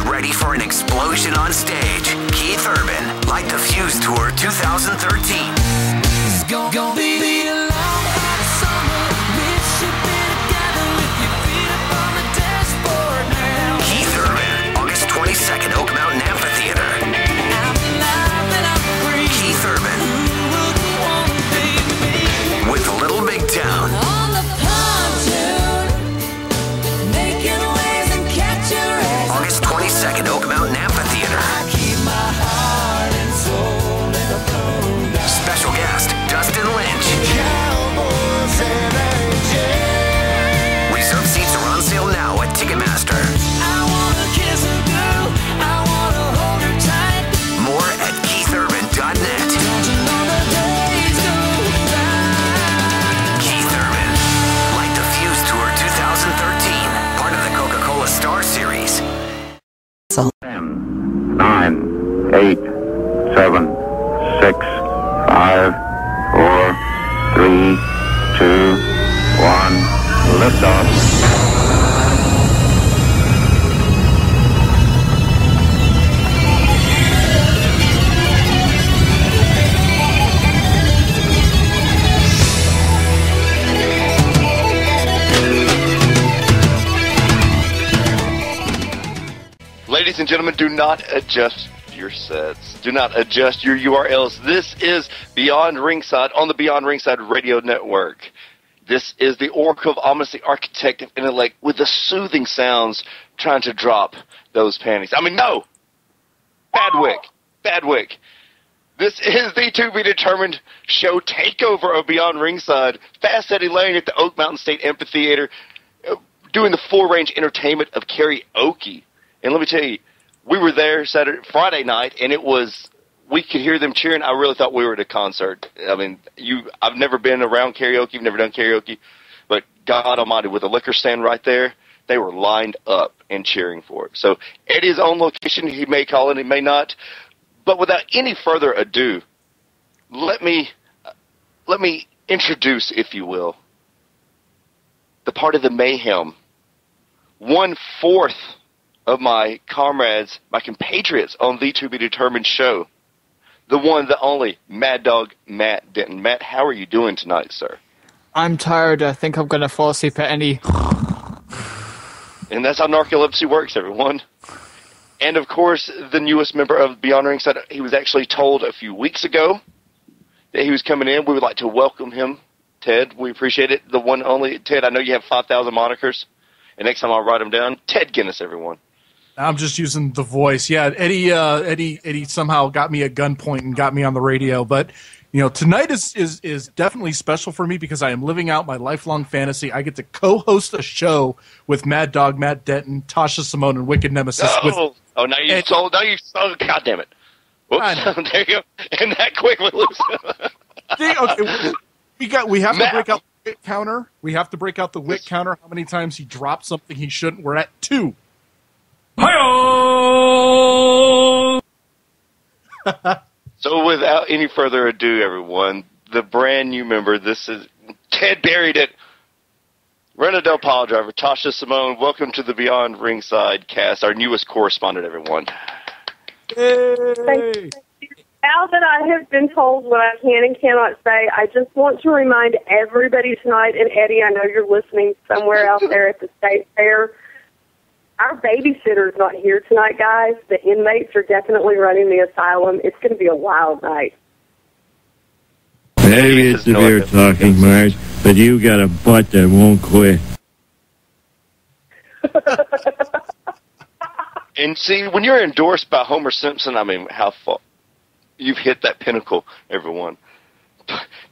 ready for an explosion on stage. Keith Urban, Light the Fuse Tour 2013. It's gonna be a long hot summer. We should be together with your feet up on the dashboard now. Keith Urban, August 22nd, Oak Mountain Amphitheater. I'm alive and I'm free. Keith Urban. Who wouldn't want to be me? With Little Big Town. On the pontoon, making waves and catching rays. August 22nd, Oak Mountain Amphitheater. I keep my heart and soul in a flow. Special guest, Dustin Lynch. Cowboys and angels. Reserve seats are on sale now at Ticketmaster. I wanna kiss a girl, I wanna hold her tight. More at keithurban.net. Don't you know the days go by? Keith Urban, Light the Fuse Tour 2013, part of the Coca-Cola Star Series. 10, 9, 8, 7, 6, 5, 4, 3, 2, 1, liftoff. Ladies and gentlemen, do not adjust your sets. Do not adjust your URLs. This is Beyond Ringside on the Beyond Ringside Radio Network. This is the Oracle of Omniscient Architect of Intellect with the soothing sounds trying to drop those panties. I mean, no! Badwick. This is the to-be-determined show takeover of Beyond Ringside. Fast Eddie Layne at the Oak Mountain State Amphitheater doing the full-range entertainment of karaoke. And let me tell you, we were there Friday night, and we could hear them cheering. I really thought we were at a concert. I mean, I've never been around karaoke, never done karaoke, but God Almighty, with a liquor stand right there, they were lined up and cheering for it. So Eddie's on location. He may call it, he may not. But without any further ado, let me introduce, if you will, the part of the mayhem. 1/4 of my comrades, my compatriots on the To Be Determined show. The one, the only, Mad Dog Matt Denton. Matt, how are you doing tonight, sir? I'm tired. I think I'm going to fall asleep at any... And that's how narcolepsy works, everyone. And, of course, the newest member of Beyond Ringside, he was actually told a few weeks ago that he was coming in. We would like to welcome him, Ted. We appreciate it. The one only, Ted, I know you have 5,000 monikers. And next time I'll write them down. Ted Guinness, everyone. I'm just using the voice. Yeah, Eddie somehow got me at gunpoint and got me on the radio. But you know, tonight is definitely special for me because I am living out my lifelong fantasy. I get to co-host a show with Mad Dog Matt Denton, Tasha Simone, and Wicked Nemesis. Now you sold. God damn it! Whoops! There you go. And that quickly looks. Okay, we have to break out the Wick counter. We have to break out the Wick counter. How many times he dropped something he shouldn't? We're at 2. So without any further ado, everyone, the brand new member, this is Ted Buried It, Rena Del Pile driver, Tasha Simone. Welcome to the Beyond Ringside cast, our newest correspondent, everyone. Hey. Now that I have been told what I can and cannot say, I just want to remind everybody tonight, and Eddie, I know you're listening somewhere out there at the state fair, our babysitter's not here tonight, guys. The inmates are definitely running the asylum. It's going to be a wild night. Maybe it's the beer talking, Marge, but you got a butt that won't quit. And see, when you're endorsed by Homer Simpson, I mean, how far you've hit that pinnacle, everyone.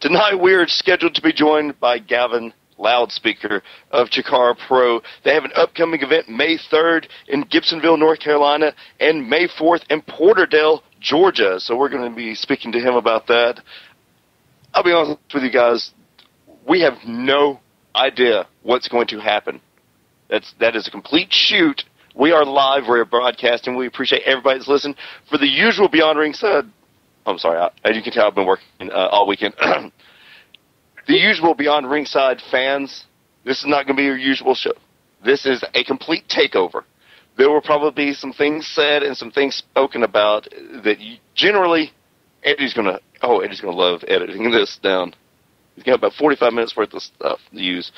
Tonight we are scheduled to be joined by Gavin Loudspeaker of Chikara Pro. They have an upcoming event May 3rd in Gibsonville, North Carolina, and May 4th in Porterdale, Georgia. So we're going to be speaking to him about that. I'll be honest with you guys, we have no idea what's going to happen. That is a complete shoot. We are live, we're broadcasting. We appreciate everybody that's listening. For the usual Beyond Ringside, I'm sorry, as you can tell, I've been working all weekend. The usual Beyond Ringside fans, this is not going to be your usual show. This is a complete takeover. there will probably be some things said and some things spoken about that generally Eddie's going to love editing this down. He's got about 45 minutes worth of stuff to use.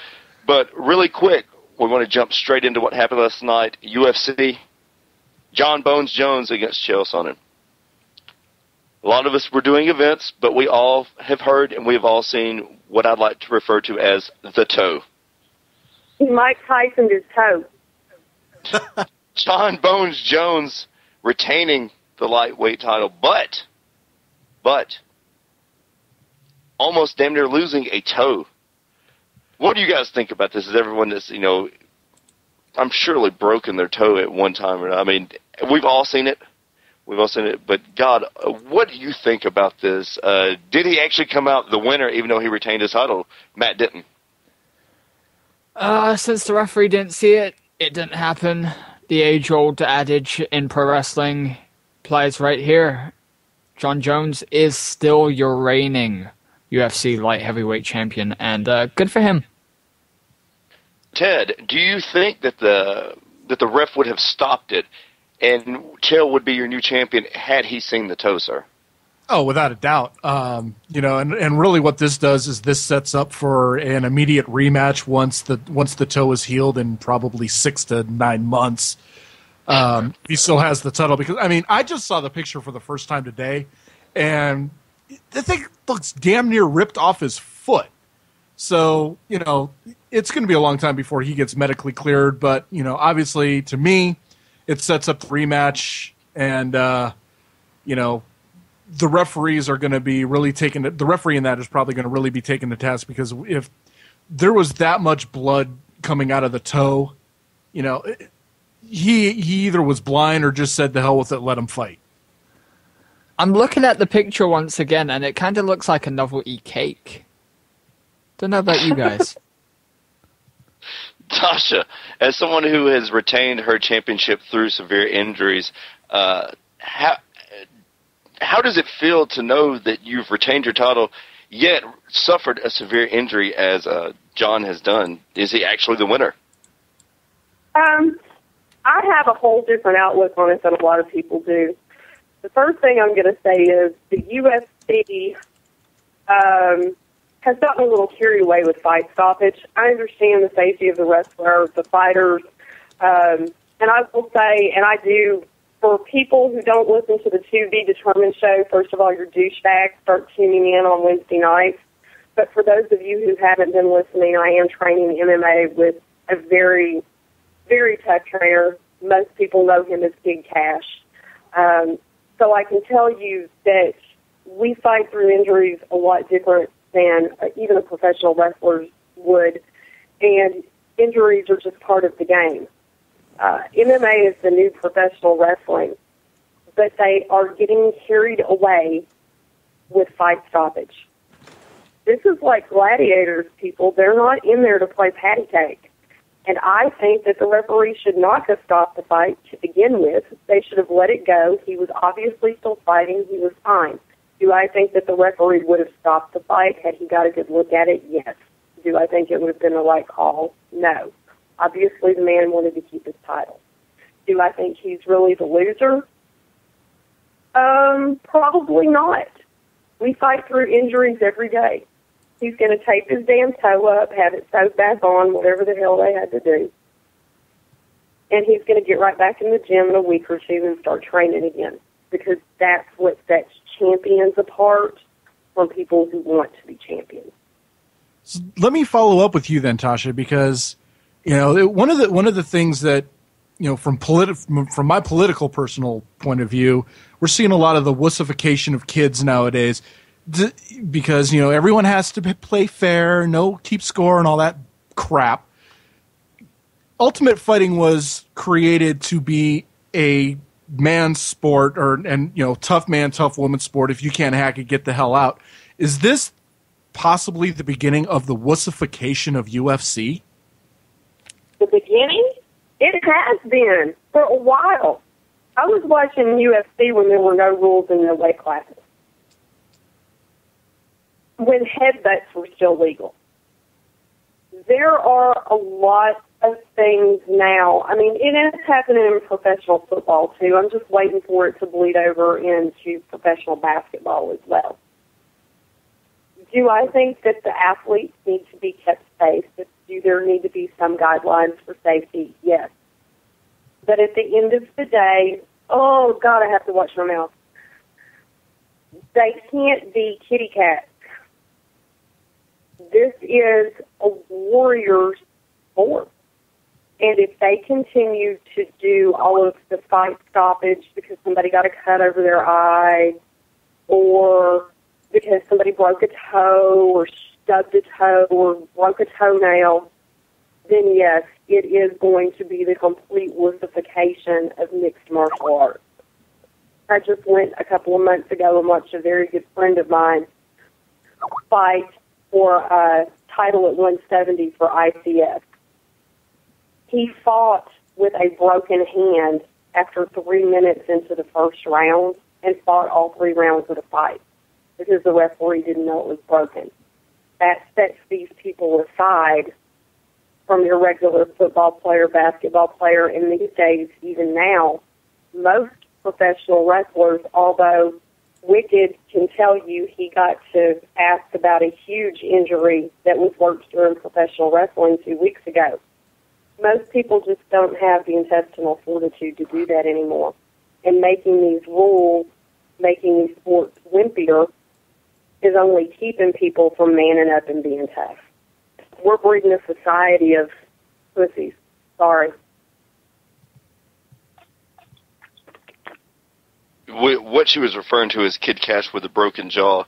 But really quick, we want to jump straight into what happened last night. UFC, John Bones Jones against Chael Sonnen. A lot of us were doing events, but we all have heard and we have all seen what I'd like to refer to as the toe. Mike Tyson his toe. John Bones Jones retaining the lightweight title, but almost damn near losing a toe. What do you guys think about this? Is everyone that's, I'm surely broken their toe at one time or not? I mean, we've all seen it. But God, what do you think about this? Did he actually come out the winner even though he retained his title? Matt Denton. Since the referee didn't see it, it didn't happen. The age-old adage in pro wrestling applies right here. John Jones is still your reigning UFC light heavyweight champion, and good for him. Ted, do you think that the ref would have stopped it, and Chael would be your new champion had he seen the toe, sir? Oh, without a doubt. And really what this does is this sets up for an immediate rematch once the toe is healed in probably 6 to 9 months. He still has the title because, I mean, I just saw the picture for the first time today, and the thing looks damn near ripped off his foot. So, it's going to be a long time before he gets medically cleared, but, obviously to me, it sets up the rematch, and, the referees are going to be really the referee in that is probably going to really be taken to task, because if there was that much blood coming out of the toe, he either was blind or just said the hell with it, let him fight. I'm looking at the picture once again, and it kind of looks like a novelty cake. Don't know about you guys. Tasha, as someone who has retained her championship through severe injuries, how does it feel to know that you've retained your title, yet suffered a severe injury as John has done? Is he actually the winner? I have a whole different outlook on it than a lot of people do. The first thing I'm going to say is the UFC has gotten a little carried away with fight stoppage. I understand the safety of the wrestler, the fighters, and I will say, and I do, for people who don't listen to the To Be Determined show, first of all, you're douchebags. Start tuning in on Wednesday nights. But for those of you who haven't been listening, I am training MMA with a very, very tough trainer. Most people know him as Big Cash. So I can tell you that we fight through injuries a lot different than even a professional wrestler would, and injuries are just part of the game. MMA is the new professional wrestling, but they are getting carried away with fight stoppage. This is like gladiators, people. They're not in there to play patty cake. And I think that the referee should not have stopped the fight to begin with. They should have let it go. He was obviously still fighting. He was fine. Do I think that the referee would have stopped the fight had he got a good look at it? Yes. Do I think it would have been the right call? No. Obviously, the man wanted to keep his title. Do I think he's really the loser? Probably not. We fight through injuries every day. He's going to tape his damn toe up, have it sewed back on, whatever the hell they had to do. And he's going to get right back in the gym in a week or two and start training again, because that's what sets champions apart from people who want to be champions. So let me follow up with you then, Tasha, because one of the things that from my political personal point of view, we're seeing a lot of the wussification of kids nowadays, because everyone has to play fair, no keep score, and all that crap. Ultimate Fighting was created to be a man's sport, and tough man, tough woman sport. If you can't hack it, get the hell out. Is this possibly the beginning of the wussification of UFC? The beginning? It has been for a while. I was watching UFC when there were no rules in the weight classes, when headbutts were still legal. There are a lot of things now. I mean, it is happening in professional football, too. I'm just waiting for it to bleed over into professional basketball as well. Do I think that the athletes need to be kept safe? Do there need to be some guidelines for safety? Yes. But at the end of the day, oh, God, I have to watch my mouth. They can't be kitty cats. This is a warrior sport. And if they continue to do all of the fight stoppage because somebody got a cut over their eye or because somebody broke a toe or stubbed a toe or broke a toenail, then yes, it is going to be the complete wussification of mixed martial arts. I just went a couple of months ago and watched a very good friend of mine fight for a title at 170 for ICF. He fought with a broken hand after 3 minutes into the first round and fought all 3 rounds of the fight because the referee didn't know it was broken. That sets these people aside from your regular football player, basketball player, and these days, even now, most professional wrestlers, although Wicked can tell you he got to ask about a huge injury that was worked during professional wrestling 2 weeks ago. Most people just don't have the intestinal fortitude to do that anymore. And making these rules, making these sports wimpier, is only keeping people from manning up and being tough. We're breeding a society of pussies. Sorry. What she was referring to is Kid Cash with a broken jaw,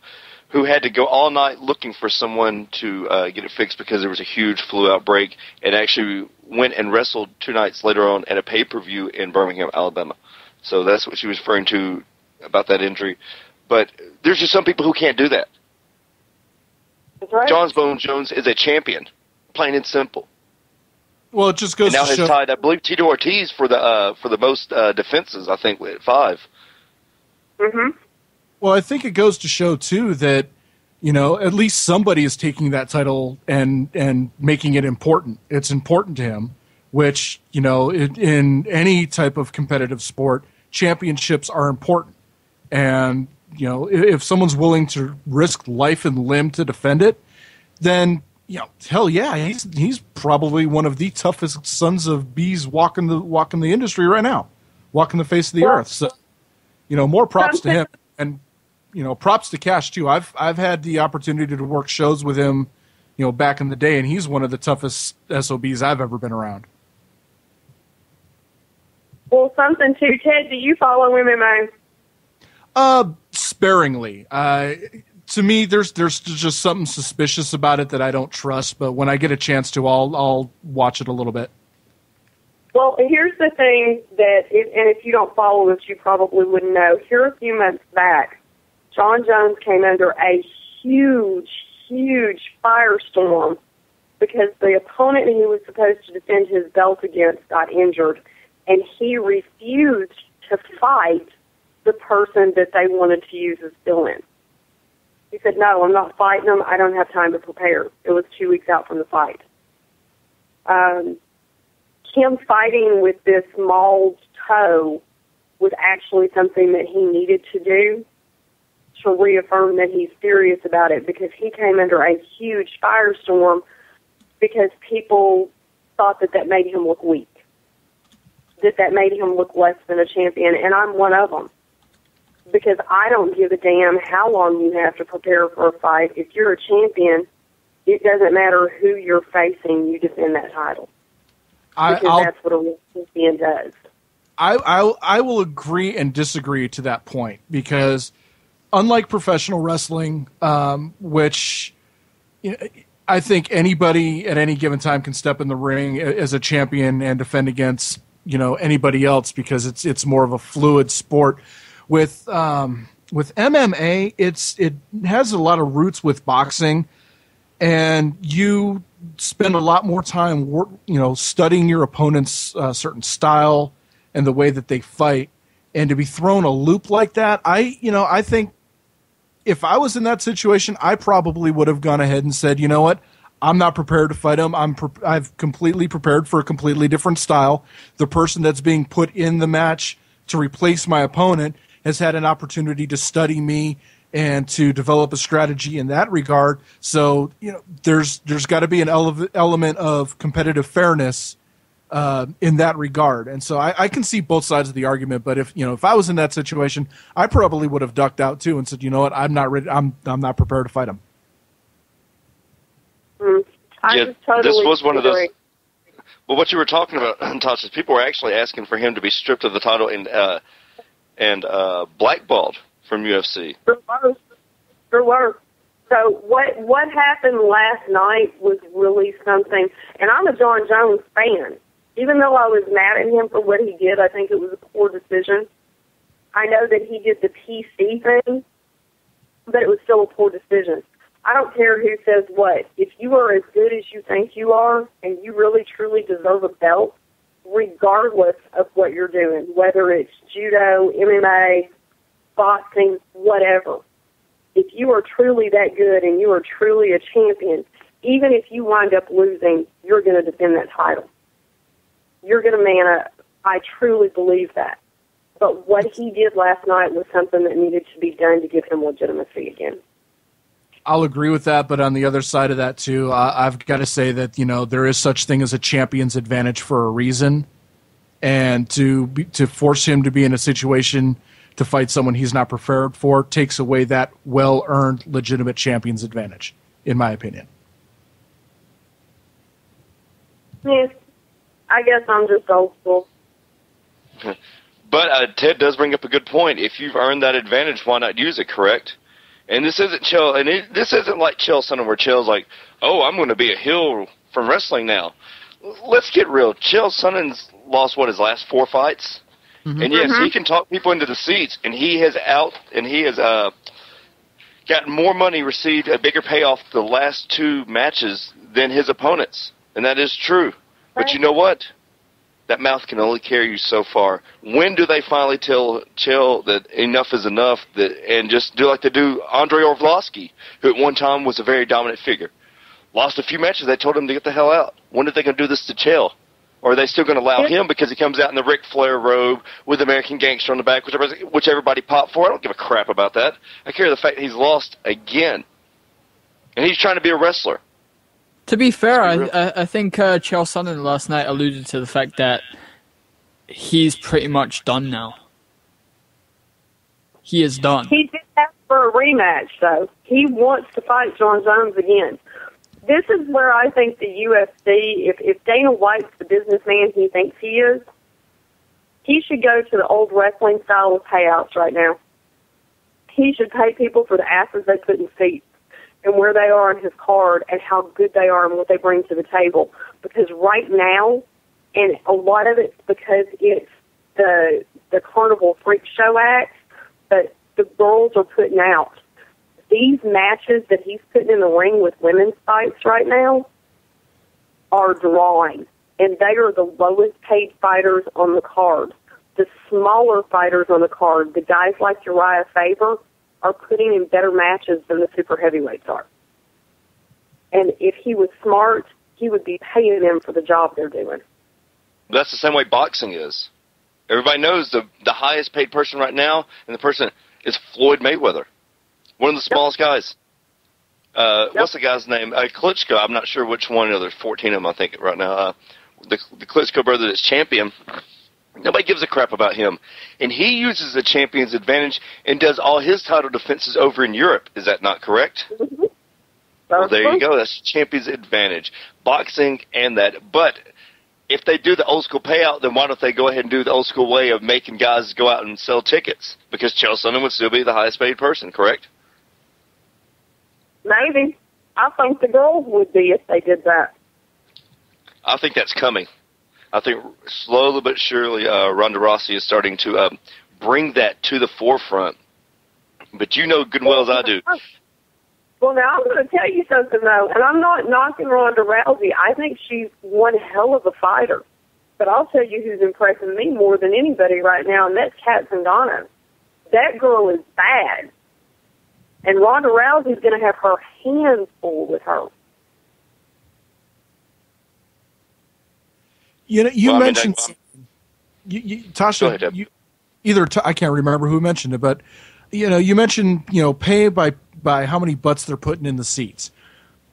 who had to go all night looking for someone to get it fixed because there was a huge flu outbreak, and actually went and wrestled 2 nights later on at a pay-per-view in Birmingham, Alabama. So that's what she was referring to about that injury. But there's just some people who can't do that. That's right. John Bone Jones is a champion, plain and simple. Well, it just goes and now to has show. tied, I believe, Tito Ortiz for the most defenses, I think, at 5. Mm-hmm. Well, I think it goes to show, too, that, you know, at least somebody is taking that title and making it important. It's important to him, which, you know, in any type of competitive sport, championships are important. And, you know, if someone's willing to risk life and limb to defend it, then, you know, hell yeah, he's probably one of the toughest sons of bees walking the industry right now, walking the face of the earth. So, you know, more props to him. And, you know, props to Cash, too. I've had the opportunity to work shows with him, you know, back in the day, and he's one of the toughest SOBs I've ever been around. Well, something, too. Ted, do you follow MMA? Sparingly. To me, there's just something suspicious about it that I don't trust, but when I get a chance to, I'll watch it a little bit. Well, here's the thing that, and if you don't follow this, you probably wouldn't know. Here a few months back, John Jones came under a huge, huge firestorm because the opponent he was supposed to defend his belt against got injured, and he refused to fight the person that they wanted to use as fill-in. He said, no, I'm not fighting them. I don't have time to prepare. It was 2 weeks out from the fight. Him fighting with this mauled toe was actually something that he needed to do to reaffirm that he's serious about it, because he came under a huge firestorm because people thought that made him look weak, that made him look less than a champion, and I'm one of them. Because I don't give a damn how long you have to prepare for a fight. If you're a champion, it doesn't matter who you're facing, you defend that title. Because that's what a champion does. I will agree and disagree to that point, because unlike professional wrestling, which, you know, I think anybody at any given time can step in the ring as a champion and defend against, you know, anybody else, because it's more of a fluid sport. With MMA, it has a lot of roots with boxing, and you spend a lot more time, you know, studying your opponent's certain style and the way that they fight. And to be thrown a loop like that, I think if I was in that situation, I probably would have gone ahead and said, you know what, I'm not prepared to fight him. I've completely prepared for a completely different style. The person that's being put in the match to replace my opponent has had an opportunity to study me and to develop a strategy in that regard. So, there's got to be an element of competitive fairness in that regard. And so I can see both sides of the argument, but if I was in that situation, I probably would have ducked out too and said, you know what, I'm not ready. I'm not prepared to fight him. This was one of those. Well, what you were talking about, Tasha, people were actually asking for him to be stripped of the title and blackballed from UFC. There were. So what happened last night was really something. And I'm a John Jones fan. Even though I was mad at him for what he did, I think it was a poor decision. I know that he did the PC thing, but it was still a poor decision. I don't care who says what. If you are as good as you think you are and you really truly deserve a belt, regardless of what you're doing, whether it's judo, MMA, boxing, whatever, if you are truly that good and you are truly a champion, even if you wind up losing, you're going to defend that title. You're going to man up. I truly believe that. But what he did last night was something that needed to be done to give him legitimacy again. I'll agree with that, but on the other side of that too, I've got to say that there is such thing as a champion's advantage for a reason, and to force him to be in a situation to fight someone he's not prepared for takes away that well-earned, legitimate champion's advantage, in my opinion. Yeah, I guess I'm just old school. But Ted does bring up a good point. If you've earned that advantage, why not use it, correct? And this isn't Chael, and this isn't like Chael Sonnen, where Chael's like, oh, I'm going to be a heel from wrestling now. Let's get real. Chael Sonnen's lost, his last 4 fights? Mm-hmm. And yes, he can talk people into the seats, and he has gotten more money, received a bigger payoff the last 2 matches than his opponents. And that is true. But you know what? That mouth can only carry you so far. When do they finally tell Chael that enough is enough, and just do like they do Andrei Arlovski, who at one time was a very dominant figure? Lost a few matches, they told him to get the hell out. When are they going to do this to Chael? Or are they still going to allow him because he comes out in the Ric Flair robe with American Gangster on the back, which everybody popped for? I don't give a crap about that. I care the fact that he's lost again. And he's trying to be a wrestler. To be fair, I think Chael Sonnen last night alluded to the fact that he's pretty much done now. He is done. He did ask for a rematch, though. He wants to fight John Jones again. This is where I think the UFC, if Dana White's the businessman he thinks he is, he should go to the old wrestling style of payouts right now. He should pay people for the asses they put in seats and where they are on his card and how good they are and what they bring to the table. Because right now, and a lot of it's because it's the Carnival Freak Show act, but the girls are putting out. These matches that he's putting in the ring with women's fights right now are drawing, and they are the lowest paid fighters on the card. The smaller fighters on the card, the guys like Uriah Faber, are putting in better matches than the super heavyweights are. And if he was smart, he would be paying them for the job they're doing. That's the same way boxing is. Everybody knows the highest paid person right now, and the person is Floyd Mayweather. One of the smallest guys. What's the guy's name? Klitschko. I'm not sure which one. There's 14 of them, I think, right now. The Klitschko brother that's champion. Nobody gives a crap about him. And he uses the champion's advantage and does all his title defenses over in Europe. Is that not correct? Mm-hmm. Well, there you go. That's champion's advantage. Boxing and that. But if they do the old school payout, then why don't they go ahead and do the old school way of making guys go out and sell tickets? Because Chael Sonnen would still be the highest paid person, correct? Maybe. I think the girls would be if they did that. I think that's coming. I think slowly but surely Ronda Rousey is starting to bring that to the forefront. But you know good and well as I do. Well, now I'm going to tell you something, though, and I'm not knocking Ronda Rousey. I think she's one hell of a fighter. But I'll tell you who's impressing me more than anybody right now, and that's Kat Zingano. That girl is bad. And Ronda Rousey's going to have her hands full with her. You know, you Well, I mean, mentioned Tasha. I can't remember who mentioned it, but you mentioned pay by how many butts they're putting in the seats.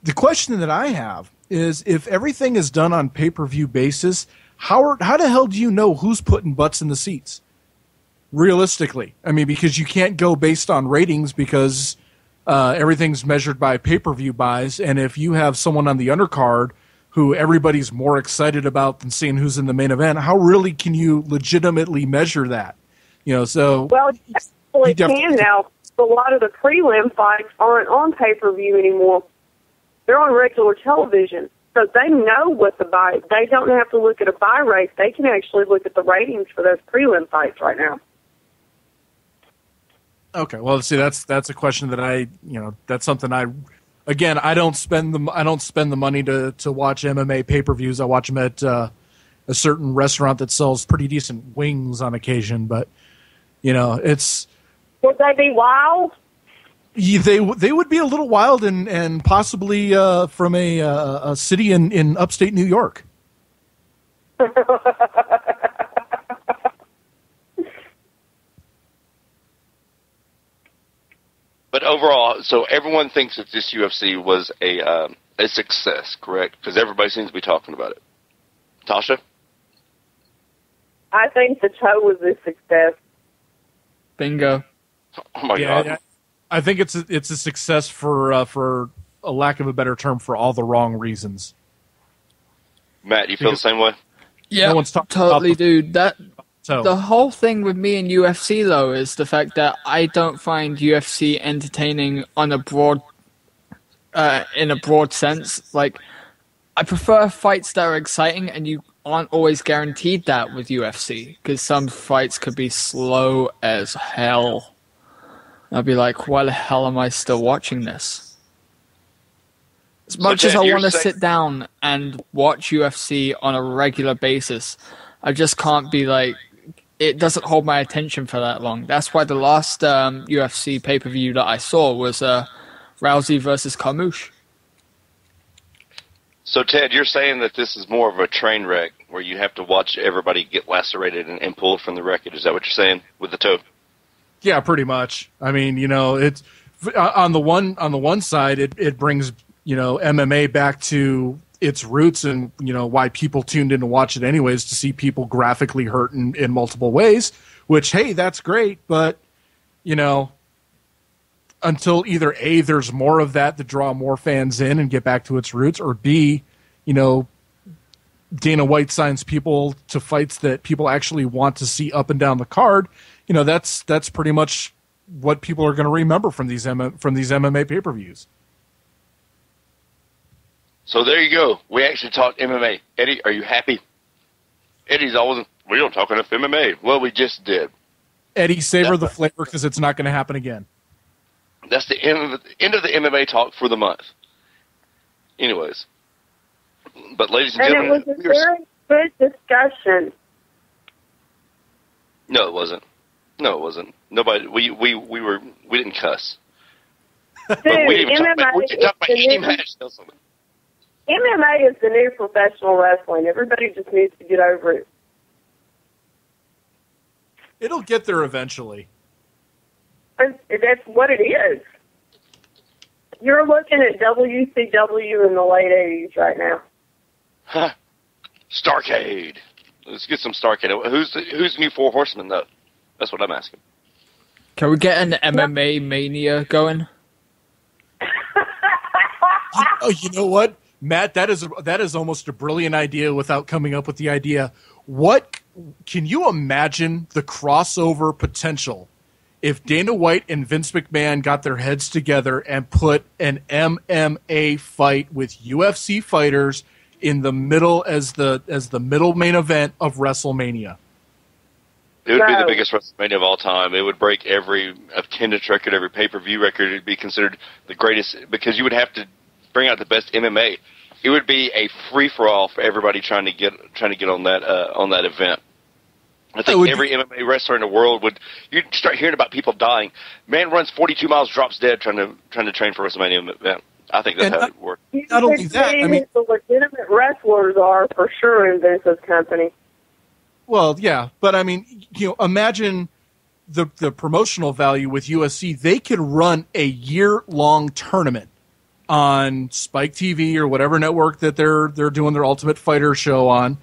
The question that I have is, if everything is done on pay-per-view basis, how the hell do you know who's putting butts in the seats? Realistically, I mean, because you can't go based on ratings because everything's measured by pay-per-view buys, and if you have someone on the undercard who everybody's more excited about than seeing who's in the main event, how really can you legitimately measure that? So well, you can now. A lot of the prelim fights aren't on pay-per-view anymore. They're on regular television, so they know what the buy. They don't have to look at a buy rate. They can actually look at the ratings for those prelim fights right now. Okay, well, see, that's a question that that's something I don't spend the money to watch MMA pay-per-views. I watch them at a certain restaurant that sells pretty decent wings on occasion, but it's. Would they be wild? They would be a little wild and possibly from a city in upstate New York. But overall, so everyone thinks that this UFC was a success, correct? Because everybody seems to be talking about it. Tasha? I think the show was a success. Bingo. Oh my God. Yeah, I think it's a success for a lack of a better term, for all the wrong reasons. Matt, you feel the same way? Yeah, no one's totally, dude. The whole thing with me and UFC, though, is the fact that I don't find UFC entertaining on a broad, in a broad sense. Like, I prefer fights that are exciting, and you aren't always guaranteed that with UFC, because some fights could be slow as hell. I'd be like, why the hell am I still watching this? As much as I want to sit down and watch UFC on a regular basis, I just can't be like, it doesn't hold my attention for that long. That's why the last UFC pay-per-view that I saw was Rousey versus Carmouche. So, Ted, you're saying that this is more of a train wreck where you have to watch everybody get lacerated and pulled from the wreckage. Is that what you're saying with the toe? Yeah, pretty much. I mean, it's on the one side, it brings MMA back to its roots, and why people tuned in to watch it anyways, to see people graphically hurt in multiple ways. Which, hey, that's great, but until either A, there's more of that to draw more fans in and get back to its roots, or B, Dana White signs people to fights that people actually want to see up and down the card. That's pretty much what people are going to remember from these MMA pay-per-views. So there you go. We actually talked MMA. Eddie, are you happy? Eddie's always, we don't talk enough MMA. Well, we just did. Eddie, savor the flavor, because it's not going to happen again. That's the end of the MMA talk for the month. Anyways. But ladies and gentlemen. And it was a very good discussion. No, it wasn't. Nobody. We didn't cuss. Dude, we didn't talk about any match. MMA is the new professional wrestling. Everybody just needs to get over it. It'll get there eventually. That's what it is. You're looking at WCW in the late 80s right now. Huh. Starrcade. Let's get some Starrcade. Who's the new Four Horsemen, though? That's what I'm asking. Can we get an MMA mania going? You know what, Matt? That is almost a brilliant idea without coming up with the idea. What can you imagine the crossover potential if Dana White and Vince McMahon got their heads together and put an MMA fight with UFC fighters in the middle as the middle main event of WrestleMania? It would be the biggest WrestleMania of all time. It would break every attendance record, every pay-per-view record. It would be considered the greatest, because you would have to bring out the best MMA. It would be a free-for-all for everybody trying to get on that event. I think every MMA wrestler in the world you'd start hearing about people dying. Man runs 42 miles, drops dead trying to train for WrestleMania event. I think that's how it works. Not only that, I mean, the legitimate wrestlers are for sure in Vince's company. Well, yeah, but I mean, imagine the promotional value with USC. They could run a year-long tournament on Spike TV or whatever network that they're doing their Ultimate Fighter show on.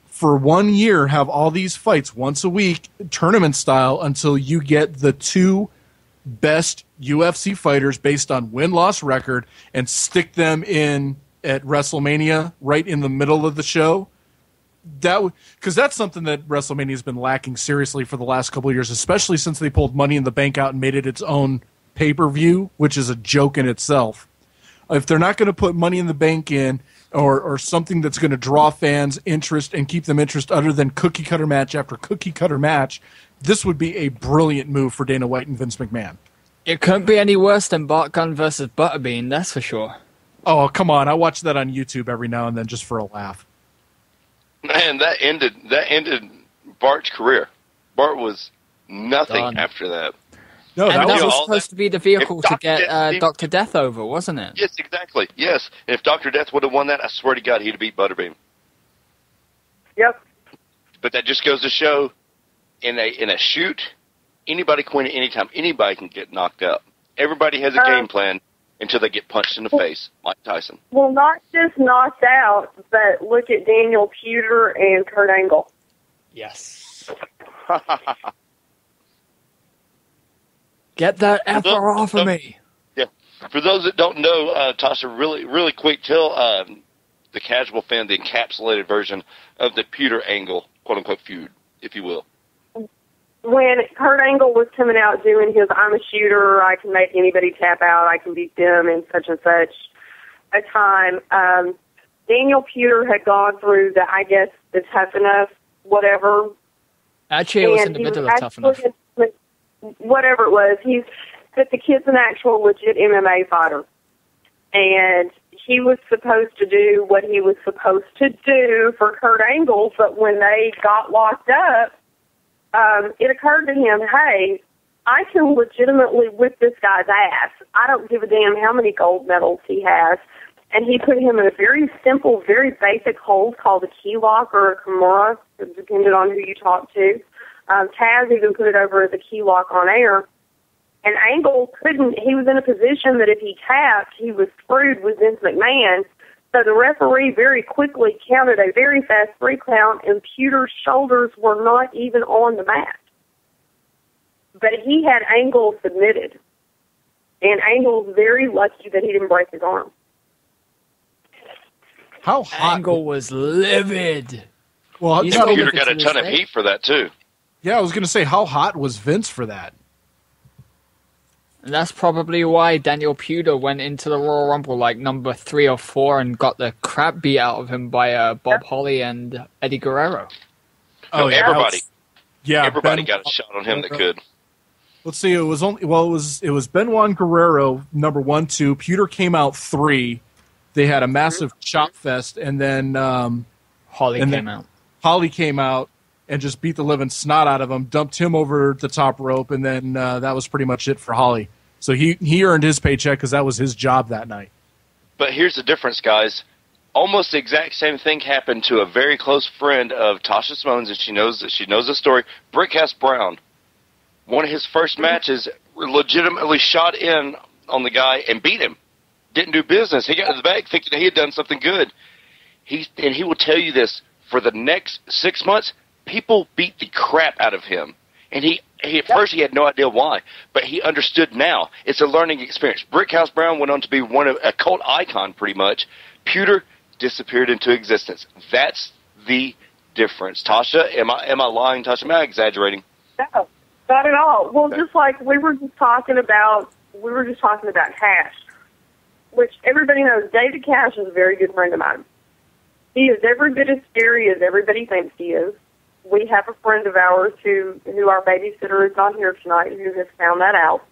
For 1 year, have all these fights once a week, tournament style, until you get the 2 best UFC fighters based on win-loss record and stick them in at WrestleMania right in the middle of the show. Because that's something that WrestleMania has been lacking seriously for the last couple of years, especially since they pulled Money in the Bank out and made it its own pay-per-view, which is a joke in itself. If they're not going to put Money in the Bank in, or something that's going to draw fans' interest and keep them interest other than cookie-cutter match after cookie-cutter match, this would be a brilliant move for Dana White and Vince McMahon. It couldn't be any worse than Bart Gunn versus Butterbean, that's for sure. Oh, come on. I watch that on YouTube every now and then just for a laugh. Man, that ended Bart's career. Bart was nothing Done. after that. No, And that was was supposed to be the vehicle If to Dr. get Death- Dr. Death over, wasn't it? Yes, exactly. Yes. And if Dr. Death would have won that, I swear to God, he'd have beat Butterbean. Yep. But that just goes to show, in a shoot, anybody can win at any time. Anybody can get knocked out. Everybody has a game plan until they get punched in the face, Mike Tyson. Well, not just knocked out, but look at Daniel Puder and Kurt Angle. Yes. Get that effer off of me. Yeah. For those that don't know, Tasha, really quick, tell the casual fan the encapsulated version of the Puder Angle, quote-unquote, feud, if you will. When Kurt Angle was coming out doing his I'm a shooter, I can make anybody tap out, I can beat them in such and such a time, Daniel Puder had gone through the, I guess, the Tough Enough, whatever. Actually, it was in the middle of Tough Enough. Whatever it was, but the kid's an actual legit MMA fighter. And he was supposed to do what he was supposed to do for Kurt Angle, but when they got locked up, it occurred to him, hey, I can legitimately whip this guy's ass. I don't give a damn how many gold medals he has. And he put him in a very simple, very basic hold called a key lock or a kimura, depending on who you talk to. Taz even put it over as a key lock on air. And Angle couldn't, he was in a position that if he tapped, he was screwed with Vince McMahon. So the referee very quickly counted a very fast 3 count, and Puder's shoulders were not even on the mat. But he had Angle submitted. And Angle's very lucky that he didn't break his arm. How hot? Angle was livid. Well, He's And still Puder livid got to a this ton of day. heat for that, too. yeah, I was going to say, how hot was Vince for that? And that's probably why Daniel Puder went into the Royal Rumble like number 3 or 4 and got the crap beat out of him by Bob Holly and Eddie Guerrero. No, yeah, everybody. Yeah, Everybody Ben- got a shot on him that could. Let's see. It was Benoit and Guerrero number 1, 2. Puder came out 3. They had a massive chop fest, and then Holly and came then out. Holly came out and just beat the living snot out of him, dumped him over the top rope, and then that was pretty much it for Holly. So he earned his paycheck because that was his job that night. But here's the difference, guys. Almost the exact same thing happened to a very close friend of Tasha Simone's, and she knows the story. Brickhouse Brown. One of his first matches legitimately shot in on the guy and beat him. Didn't do business. He got to the back thinking that he had done something good. He will tell you this, for the next 6 months, people beat the crap out of him. And he at first he had no idea why, but he understood now. It's a learning experience. Brickhouse Brown went on to be a cult icon pretty much. Puder disappeared into existence. That's the difference. Tasha, am I lying, Tasha? Am I exaggerating? No, not at all. Well, just like we were just talking about Cash, which everybody knows. David Cash is a very good friend of mine. He is every bit as scary as everybody thinks he is. We have a friend of ours who our babysitter is not here tonight, who has found that out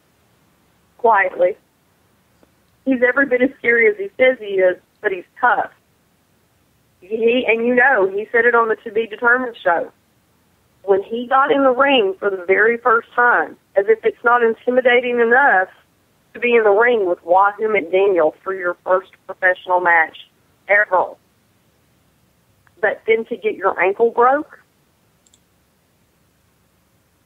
quietly. He's every bit as scary as he says he is, but he's tough. He said it on the To Be Determined show. When he got in the ring for the very first time, as if it's not intimidating enough to be in the ring with Wahoo McDaniel for your first professional match ever, but then to get your ankle broke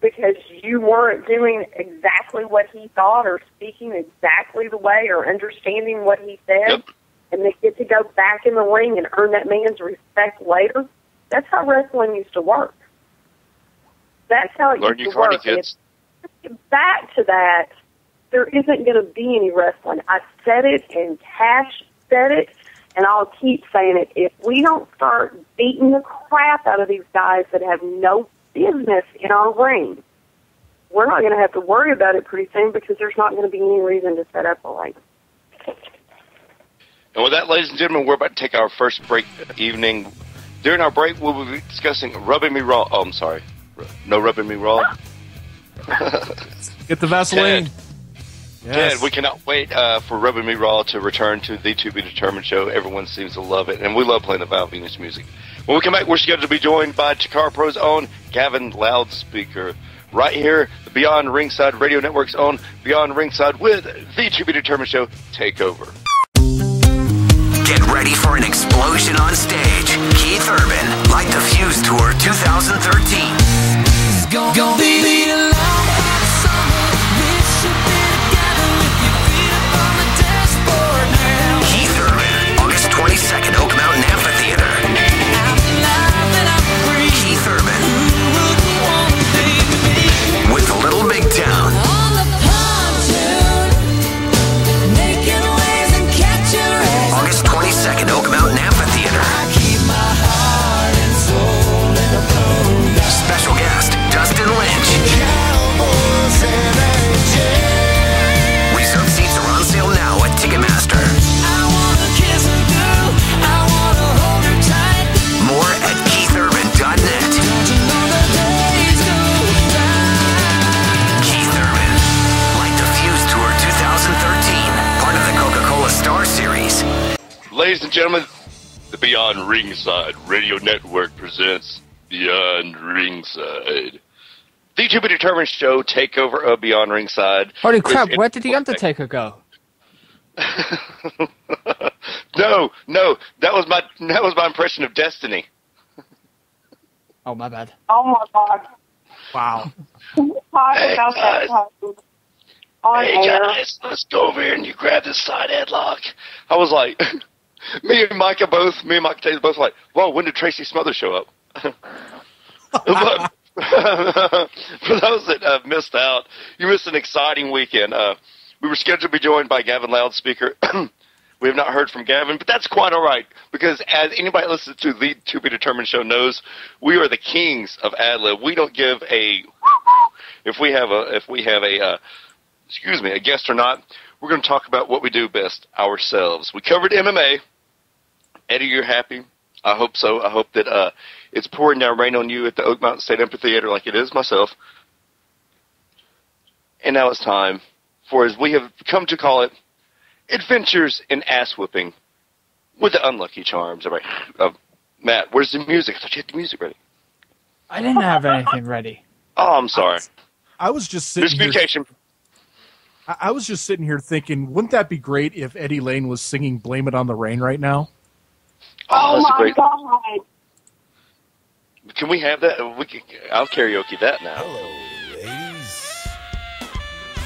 because you weren't doing exactly what he thought or speaking exactly the way or understanding what he said, Yep. and they get to go back in the ring and earn that man's respect later. That's how wrestling used to work. That's how it Learn used your to karate, work. kids. Back to that, there isn't going to be any wrestling. I said it, and Cash said it, and I'll keep saying it. If we don't start beating the crap out of these guys that have no business in our ring, we're not going to have to worry about it pretty soon because there's not going to be any reason to set up a ring. And with that, ladies and gentlemen, we're about to take our first break of the evening. During our break, we'll be discussing Rubbing Me Raw. Oh, I'm sorry. No Rubbing Me Raw. Get the Vaseline. Ted, we cannot wait for Rubbing Me Raw to return to the To Be Determined show. Everyone seems to love it, and we love playing the Val Venus music. When we come back, we're scheduled to be joined by Chikara Pro's own Gavin Loudspeaker. Right here, the Beyond Ringside Radio Network's own Beyond Ringside with the To Be Determined show Takeover. Get ready for an explosion on stage. Keith Urban, Light the Fuse Tour 2013. It's gonna be a long hot summer. We should be together with your feet up on the dashboard now. Keith Urban, August 22nd, Oak Mountain Amphitheater. I'm alive and I'm free. Keith Urban Who wouldn't wanna be me? with Little Big Town. On the pontoon, making waves and catching rays. August 22nd, Oak Mountain Amphitheater. I keep my heart and soul in the road. Special guest, Dustin Lynch. Cowboys and angels. Reserved seats are on sale now at Ticketmaster. I wanna kiss a girl, I wanna hold her tight. More at keithurban.net. Don't you know the days go by? Keith Urban, Light the Fuse Tour 2013, part of the Coca-Cola Star Series. Ladies and gentlemen, the Beyond Ringside Radio Network presents Beyond Ringside. The To Be Determined show Takeover of Beyond Ringside. Holy crap, is- where did the Undertaker go? No, that was my impression of Destiny. Oh, my bad. Oh, my God. Wow. Can you talk Hey, about guys. that on Hey air? guys, let's go over here and you grab this side headlock. I was like, me and Micah Taylor both like, whoa, when did Tracy Smothers show up? But for those that missed out, you missed an exciting weekend. We were scheduled to be joined by Gavin Loudspeaker. We have not heard from Gavin, but that's quite all right because as anybody that listens to the To Be Determined show knows, we are the kings of ad-lib. We don't give a if we have a guest or not. We're going to talk about what we do best ourselves. We covered MMA. Eddie, you're happy? I hope so. I hope that it's pouring down rain on you at the Oak Mountain State Amphitheater like it is myself. And now it's time for, as we have come to call it, Adventures in Ass Whipping with the Unlucky Charms. All right. Matt, where's the music? I thought you had the music ready. I didn't have anything ready. Oh, I'm sorry. I was just sitting here. Miscommunication. I was just sitting here thinking, wouldn't that be great if Eddie Layne was singing "Blame It on the Rain" right now? Oh, that's a my great. God. Can we have that? I'll karaoke that now. Hello, ladies.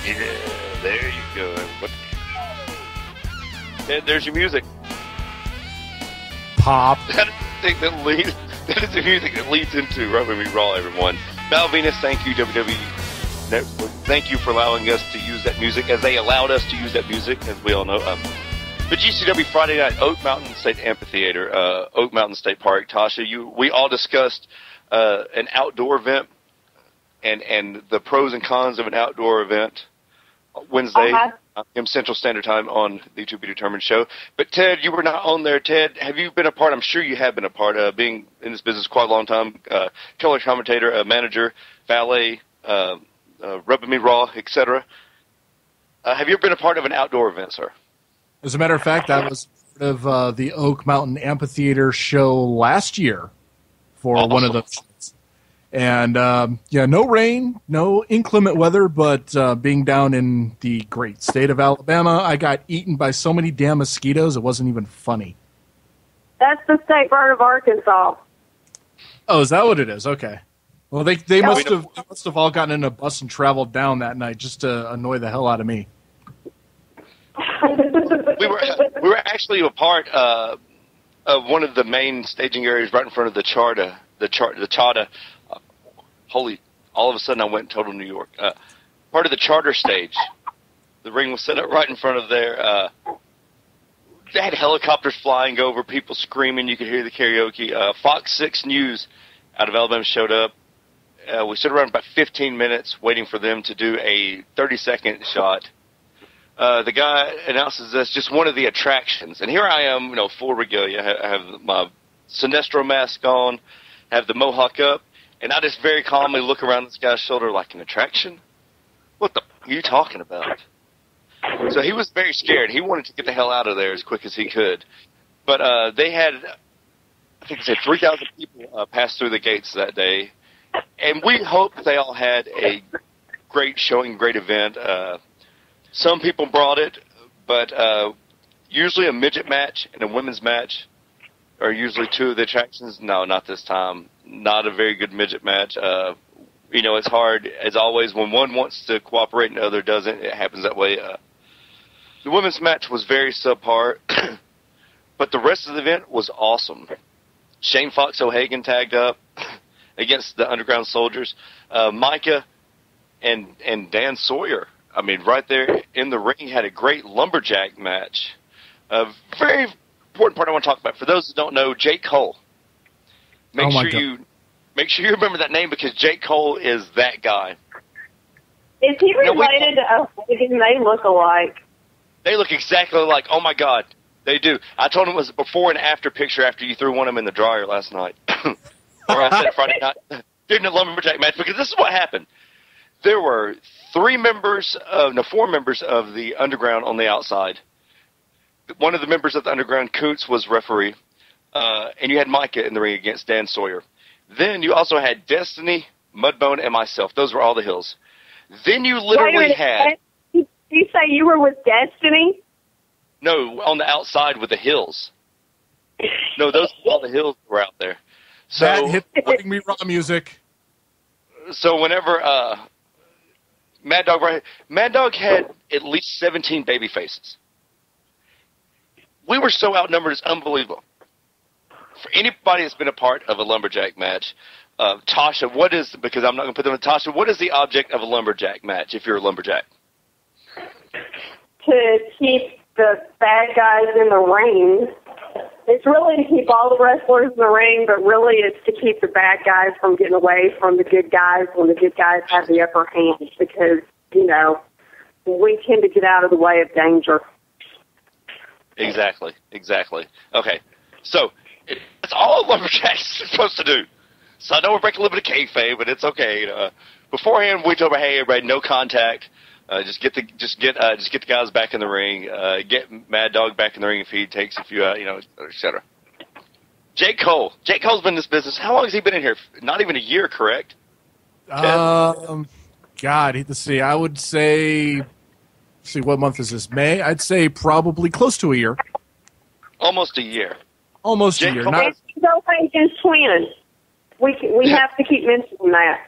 Yeah, there you go. Ted, there's your music. Pop. That is the music that leads into Rubbing Me Raw, everyone. Val Venus, thank you, WWE Network. Thank you for allowing us to use that music, as they allowed us to use that music, as we all know. The GCW Friday night, Oak Mountain State Amphitheater, Oak Mountain State Park. Tasha, we all discussed an outdoor event and the pros and cons of an outdoor event Wednesday, in Central Standard Time on the To Be Determined show. But Ted, you were not on there. Ted, have you been a part? I'm sure you have been a part of being in this business quite a long time. Color commentator, manager, valet, Rubbing Me Raw, etc. Have you ever been a part of an outdoor event, sir? As a matter of fact, I was part of the Oak Mountain Amphitheater show last year for one of those shows. And, no rain, no inclement weather, but being down in the great state of Alabama, I got eaten by so many damn mosquitoes, it wasn't even funny. That's the state bird of Arkansas. Oh, is that what it is? Okay. Well, they must have all gotten in a bus and traveled down that night just to annoy the hell out of me. We were actually a part of one of the main staging areas right in front of the Charter. All of a sudden I went total New York. Part of the charter stage. The ring was set up right in front of there. They had helicopters flying over, people screaming. You could hear the karaoke. Fox 6 News out of Alabama showed up. We stood around about 15 minutes waiting for them to do a 30-second shot. The guy announces this, just one of the attractions. And here I am, full regalia. I have my Sinestro mask on, have the mohawk up, and I just very calmly look around this guy's shoulder like, an attraction? What the are you talking about? So he was very scared. He wanted to get the hell out of there as quick as he could. But they had, I think they said 3,000 people pass through the gates that day. And we hoped they all had a great showing, great event. Some people brought it, but usually a midget match and a women's match are usually two of the attractions. No, not this time. Not a very good midget match. It's hard, as always, when one wants to cooperate and the other doesn't. It happens that way. The women's match was very subpar, but the rest of the event was awesome. Shane Fox O'Hagan tagged up against the Underground Soldiers. Micah and Dan Sawyer, right there in the ring, had a great lumberjack match. A very important part I want to talk about. For those who don't know, Jake Cole. Make sure you remember that name, because Jake Cole is that guy. Is he related to O'Hagan? They look alike. They look exactly alike. Oh, my God. They do. I told him it was a before and after picture after you threw one of them in the dryer last night. Or I said Friday night during the lumberjack match, because this is what happened. There were four members of the Underground on the outside. One of the members of the Underground, Kuntz, was referee. And you had Micah in the ring against Dan Sawyer. Then you also had Destiny, Mudbone, and myself. Those were all the Hills. Then you literally had... Did you say you were with Destiny? No, on the outside with the Hills. No, those were all the Hills that were out there. So that hit Letting Me Raw music. So whenever Mad Dog had at least 17 baby faces. We were so outnumbered, it's unbelievable. For anybody that's been a part of a lumberjack match, Tasha, because I'm not going to put them in, Tasha, what is the object of a lumberjack match if you're a lumberjack? To keep the bad guys in the ring. It's really to keep all the wrestlers in the ring, but really it's to keep the bad guys from getting away from the good guys when the good guys have the upper hand, because, we tend to get out of the way of danger. Exactly. Okay, so that's all lumberjacks are supposed to do. So I know we're breaking a little bit of kayfabe, but it's okay. Beforehand, we told her, hey, everybody, no contact. Just get the guys back in the ring. Get Mad Dog back in the ring if he takes a few, et cetera. Jake Cole. Jake Cole's been in this business. How long has he been in here? Not even a year, correct? God, let's see. I would say. See, what month is this? May. I'd say probably close to a year. Almost a year. Almost a year. Not... He's O'Hagan's twin. We have to keep mentioning that.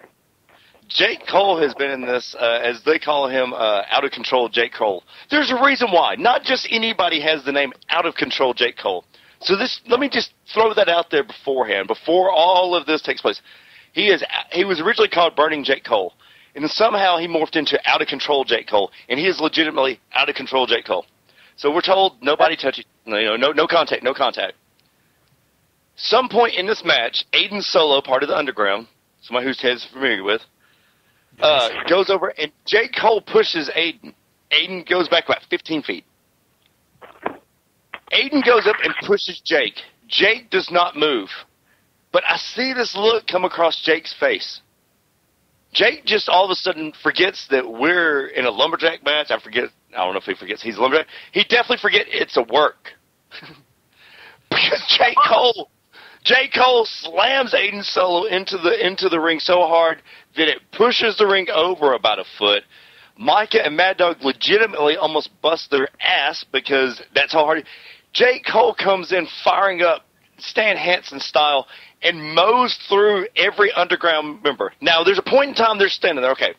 Jake Cole has been in this, as they call him, Out of Control Jake Cole. There's a reason why. Not just anybody has the name Out of Control Jake Cole. So let me just throw that out there beforehand, before all of this takes place. He was originally called Burning Jake Cole, and then somehow he morphed into Out of Control Jake Cole, and he is legitimately Out of Control Jake Cole. So we're told nobody touches, no contact. Some point in this match, Aiden Solo, part of the Underground, somebody whose Ted's familiar with, goes over, and Jake Cole pushes Aiden. Aiden goes back about 15 feet. Aiden goes up and pushes Jake. Jake does not move. But I see this look come across Jake's face. Jake just all of a sudden forgets that we're in a lumberjack match. I don't know if he forgets he's a lumberjack. He definitely forgets it's a work. Because J. Cole slams Aiden Solo into the ring so hard that it pushes the ring over about a foot. Micah and Mad Dog legitimately almost bust their ass because that's how hard. J. Cole comes in firing up Stan Hansen style and mows through every Underground member. Now, there's a point in time they're standing there. Okay.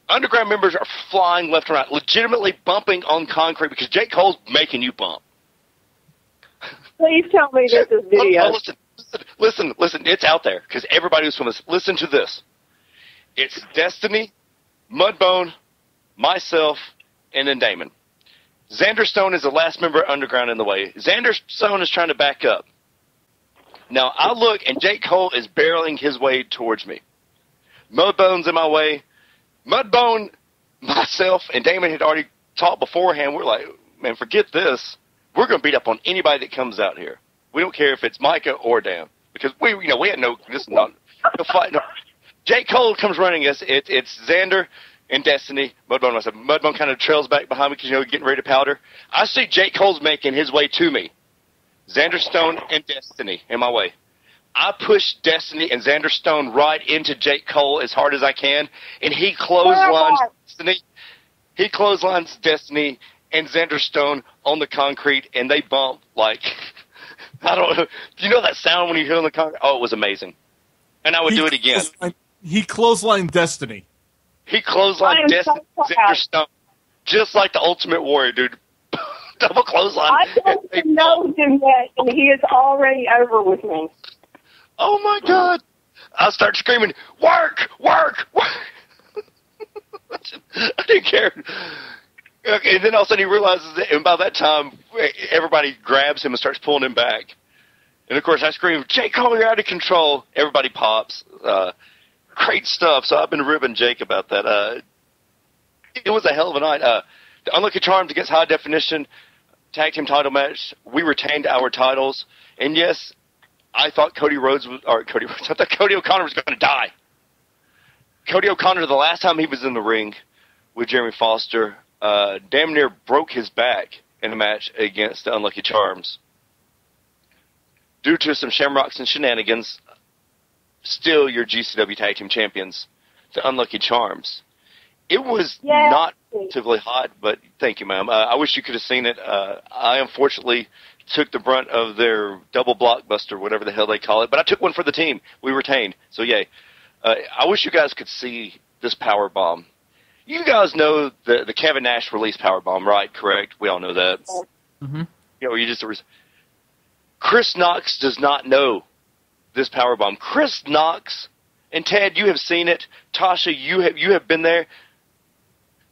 Underground members are flying left and right, legitimately bumping on concrete because J. Cole's making you bump. Please tell me this is video. Oh, listen. It's out there because everybody who's from this. Listen to this. It's Destiny, Mudbone, myself, and then Damon. Xander Stone is the last member of Underground in the way. Xander Stone is trying to back up. Now, I look, and Jake Cole is barreling his way towards me. Mudbone's in my way. Mudbone, myself, and Damon had already talked beforehand. We're like, man, forget this. We're going to beat up on anybody that comes out here. We don't care if it's Micah or Dan. Because we had no fight. No. Jake Cole comes running us. It's Xander and Destiny. Mudbone, I said, Mudbone kind of trails back behind me because, getting ready to powder. I see Jake Cole's making his way to me. Xander Stone and Destiny in my way. I push Destiny and Xander Stone right into Jake Cole as hard as I can, and he clotheslines Destiny. He clotheslines Destiny and Xander Stone on the concrete, and they bump like I don't know. Do you know that sound when you hear on the concrete? Oh, it was amazing. And I would do it again. He clotheslined Destiny. He clotheslined Destiny and Xander Stone, just like the Ultimate Warrior, dude. Double clothesline. I don't know him yet, and he is already over with me. Oh, my God. I start screaming, work, work, work. I didn't care. Okay, and then all of a sudden he realizes that, and by that time, everybody grabs him and starts pulling him back. And, of course, I scream, Jake Cole, you're out of control. Everybody pops. Great stuff. So I've been ribbing Jake about that. It was a hell of a night. The Unlucky Charms against High Definition tag team title match. We retained our titles. And, yes, I thought Cody O'Connor was going to die. Cody O'Connor, the last time he was in the ring with Jeremy Foster, damn near broke his back in a match against the Unlucky Charms. Due to some shamrocks and shenanigans, still your GCW Tag Team Champions, the Unlucky Charms. It was not relatively hot, but thank you, ma'am. I wish you could have seen it. I unfortunately took the brunt of their double blockbuster, whatever the hell they call it, but I took one for the team. We retained, so yay. I wish you guys could see this power bomb. You guys know the Kevin Nash release power bomb, right? Correct? We all know that. Mm-hmm. Chris Knox does not know this power bomb. Chris Knox, and Ted, you have seen it. Tasha, you have been there.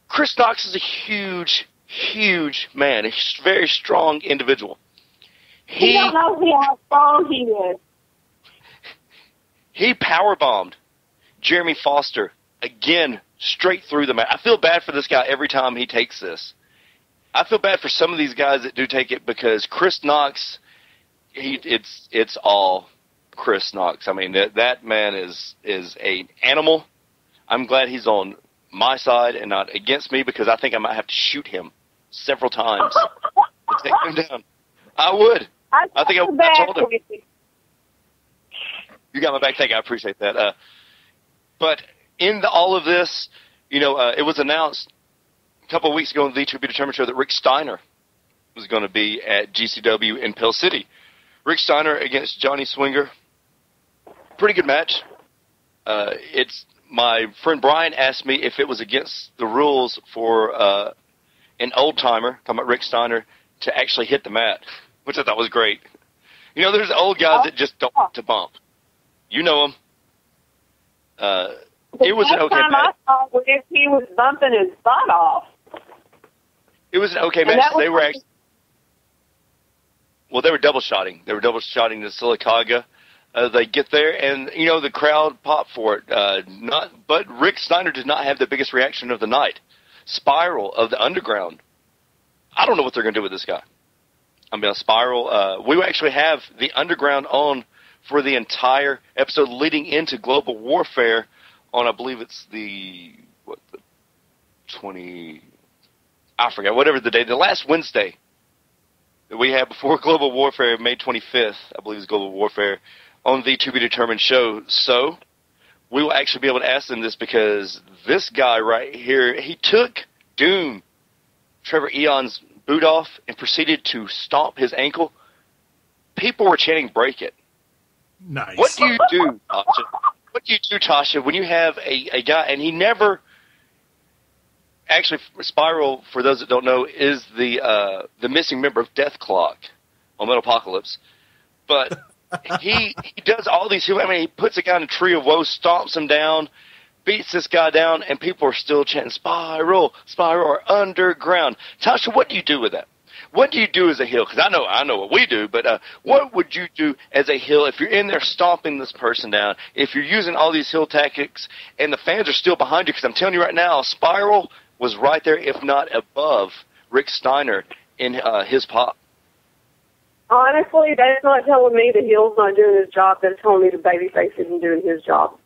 Chris Knox is a huge, huge man, a very strong individual. You don't know how strong he is. He powerbombed Jeremy Foster again, straight through the mat. I feel bad for this guy every time he takes this. I feel bad for some of these guys that do take it because Chris Knox, it's all Chris Knox. I mean, that man is an animal. I'm glad he's on my side and not against me because I think I might have to shoot him several times to take him down. I would. I told him. You got my back. Thank you. I appreciate that. But in all of this, it was announced a couple of weeks ago on the To Be Determined show that Rick Steiner was going to be at GCW in Pell City. Rick Steiner against Johnny Swinger. Pretty good match. My friend Brian asked me if it was against the rules for an old-timer, talking about Rick Steiner, to actually hit the mat, which I thought was great. There's old guys that just don't want to bump. You know them. It was an okay match. I thought if he was bumping his butt off. It was an okay match. They were actually... Well, they were double-shotting. They were double-shotting to Sylacauga. They get there, and, the crowd popped for it. But Rick Steiner did not have the biggest reaction of the night. Spiral of the Underground. I don't know what they're going to do with this guy. Spiral. We actually have the Underground on for the entire episode leading into Global Warfare on, I believe it's the 20... I forgot, whatever the day. The last Wednesday that we had before Global Warfare, May 25th, I believe is Global Warfare, on the To Be Determined show. So we will actually be able to ask them this because this guy right here, he took Doom, Trevor Eon's boot off, and proceeded to stomp his ankle. People were chanting, break it. Nice. What do you do, Tasha? What do you do, Tasha, when you have a guy, and he never... Actually, Spiral, for those that don't know, is the missing member of Death Clock on Metalopocalypse. But he does all these... I mean, he puts a guy in a tree of woe, stomps him down, beats this guy down, and people are still chanting, Spiral, Spiral, or Underground. Tasha, what do you do with that? What do you do as a heel? Because I know what we do, but what would you do as a heel if you're in there stomping this person down, if you're using all these heel tactics, and the fans are still behind you? Because I'm telling you right now, Spiral was right there, if not above, Rick Steiner in his pop. Honestly, that's not telling me the heel's not doing his job. That's telling me the babyface isn't doing his job.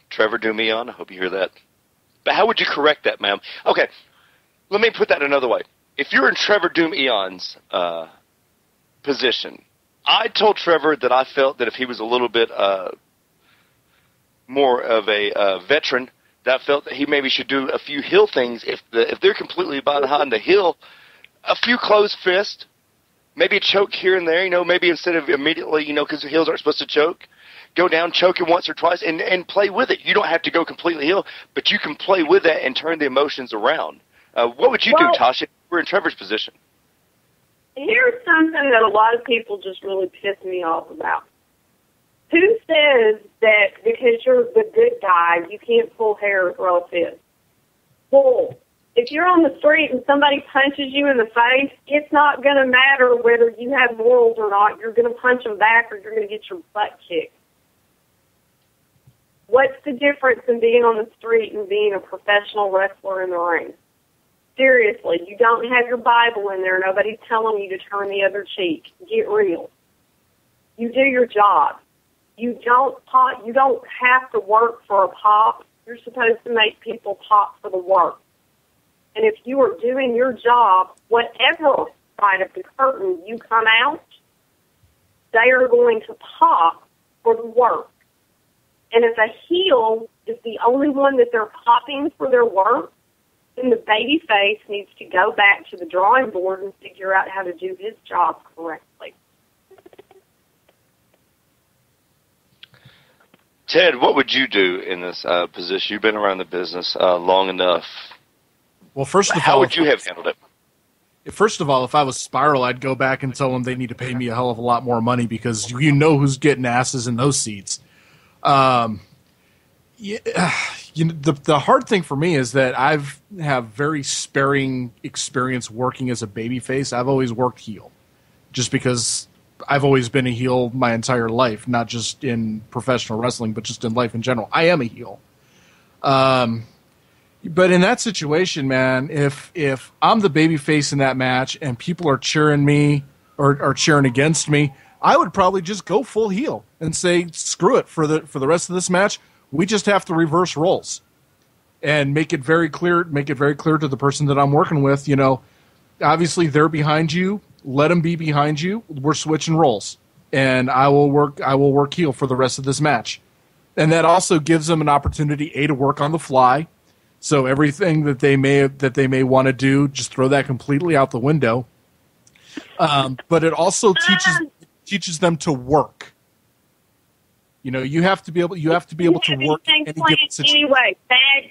Trevor Doom Eon, I hope you hear that. But how would you correct that, ma'am? Okay, let me put that another way. If you're in Trevor Doom Eon's position, I told Trevor that I felt that if he was a little bit more of a veteran, that I felt that he maybe should do a few heel things. If they're completely behind the heel, a few closed fists, maybe a choke here and there, maybe instead of immediately, because the heels aren't supposed to choke, go down, choke it once or twice, and play with it. You don't have to go completely heel, but you can play with that and turn the emotions around. What would you do, Tasha, if you were in Trevor's position? Here's something that a lot of people just really piss me off about. Who says that because you're the good guy, you can't pull hair or throw a fist? Well, if you're on the street and somebody punches you in the face, it's not going to matter whether you have morals or not. You're going to punch them back or you're going to get your butt kicked. What's the difference in being on the street and being a professional wrestler in the ring? Seriously, you don't have your Bible in there. Nobody's telling you to turn the other cheek. Get real. You do your job. You don't have to work for a pop. You're supposed to make people pop for the work. And if you are doing your job, whatever side of the curtain you come out, they are going to pop for the work. And if a heel is the only one that they're popping for their work, then the baby face needs to go back to the drawing board and figure out how to do his job correctly. Ted, what would you do in this position? You've been around the business long enough. Well, first of all, how would you have handled it? First of all, if I was Spiral, I'd go back and tell them they need to pay me a hell of a lot more money because you know who's getting asses in those seats. The hard thing for me is that I've have very sparing experience working as a babyface. I've always worked heel, just because I've always been a heel my entire life, not just in professional wrestling, but just in life in general. I am a heel. But in that situation, man, if I'm the babyface in that match and people are cheering me or cheering against me, I would probably just go full heel and say, screw it, for the rest of this match, we just have to reverse roles and make it very clear to the person that I'm working with, obviously they're behind you, let them be behind you. We're switching roles, and I will work heel for the rest of this match. And that also gives them an opportunity to work on the fly. So everything that they may want to do, just throw that completely out the window. But it also teaches them to work. You have to be able to work in any given situation. Anyway, bad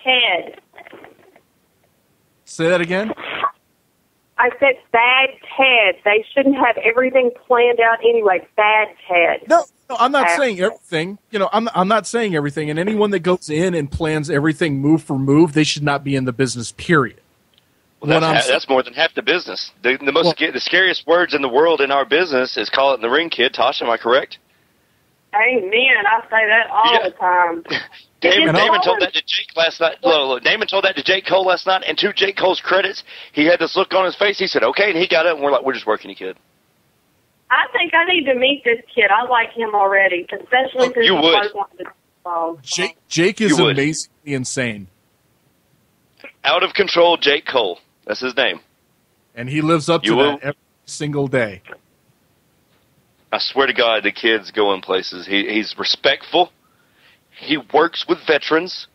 Ted. Say that again? I said bad Ted. They shouldn't have everything planned out anyway. Bad Ted. No, I'm not saying everything. I'm not saying everything. And anyone that goes in and plans everything move for move, they should not be in the business, period. Well, that's more than half the business. The scariest words in the world in our business is call it in the ring, kid. Tasha, am I correct? Amen. I say that all the time. Damon told that to Jake last night. Look, Damon told that to Jake Cole last night, and to Jake Cole's credits, he had this look on his face. He said, okay, and he got up, and we're like, we're just working you, kid. I think I need to meet this kid. I like him already, especially since you would. Jake is amazingly insane. Out of control Jake Cole. That's his name. And he lives up to that every single day. I swear to God, the kid's going places. He's respectful. He works with veterans.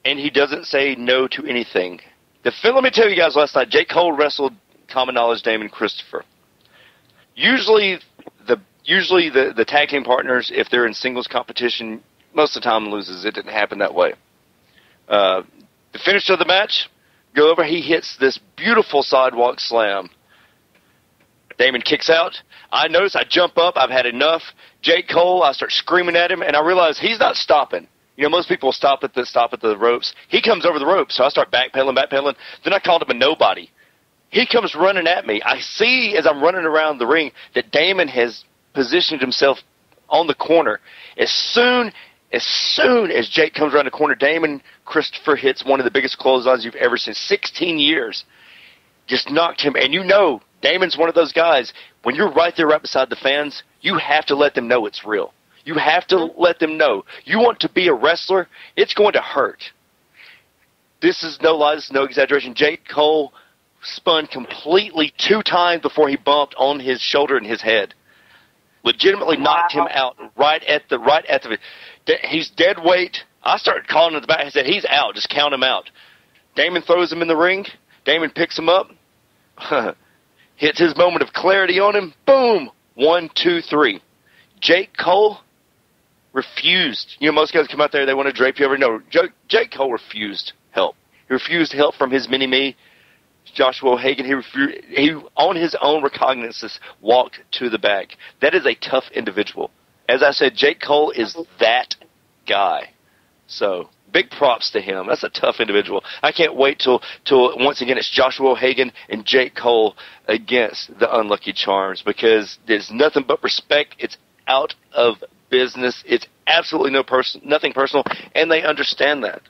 And he doesn't say no to anything. Let me tell you guys, last night, Jake Cole wrestled, common knowledge, Damon Christopher. Usually the tag team partners, if they're in singles competition, most of the time loses. It didn't happen that way. The finish of the match, go over, he hits this beautiful sidewalk slam. Damon kicks out. I notice, I jump up, I've had enough. Jake Cole, I start screaming at him, and I realize he's not stopping. You know, most people stop at the ropes. He comes over the ropes, so I start backpedaling. Then I called him a nobody. He comes running at me. I see as I'm running around the ring that Damon has positioned himself on the corner. As soon as Jake comes around the corner, Damon Christopher hits one of the biggest clotheslines you've ever seen. 16 years. Just knocked him. And you know, Damon's one of those guys, when you're right there right beside the fans, you have to let them know it's real. You have to let them know. You want to be a wrestler, it's going to hurt. This is no lie, this is no exaggeration. Jake Cole spun completely 2 times before he bumped on his shoulder and his head. Legitimately knocked him out right at the he's dead weight. I started calling in the back. I said, he's out. Just count him out. Damon throws him in the ring. Damon picks him up. Hits his moment of clarity on him. Boom. 1, 2, 3. Jake Cole refused. You know, most guys come out there, they want to drape you over. No, Jake Cole refused help. He refused help from his mini-me, Joshua Hagan. He, on his own recognizance, walked to the back. That is a tough individual. As I said, Jake Cole is that guy. So, big props to him. That's a tough individual. I can't wait till once again, it's Joshua Hagan and Jake Cole against the Unlucky Charms, because there's nothing but respect. It's out of business. It's absolutely nothing personal, and they understand that.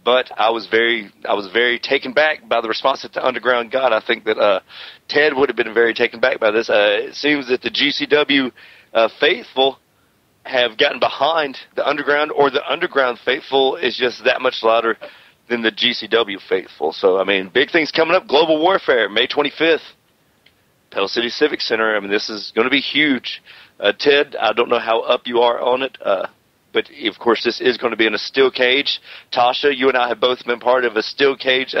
But I was very taken back by the response that the Underground got. I think that Ted would have been very taken back by this. It seems that the GCW faithful have gotten behind the Underground, or the Underground faithful is just that much louder than the GCW faithful. So, I mean, big things coming up. Global Warfare, May 25th, Pell City Civic Center. I mean, this is going to be huge. Ted, I don't know how up you are on it, but, of course, this is going to be in a steel cage. Tasha, you and I have both been part of a steel cage,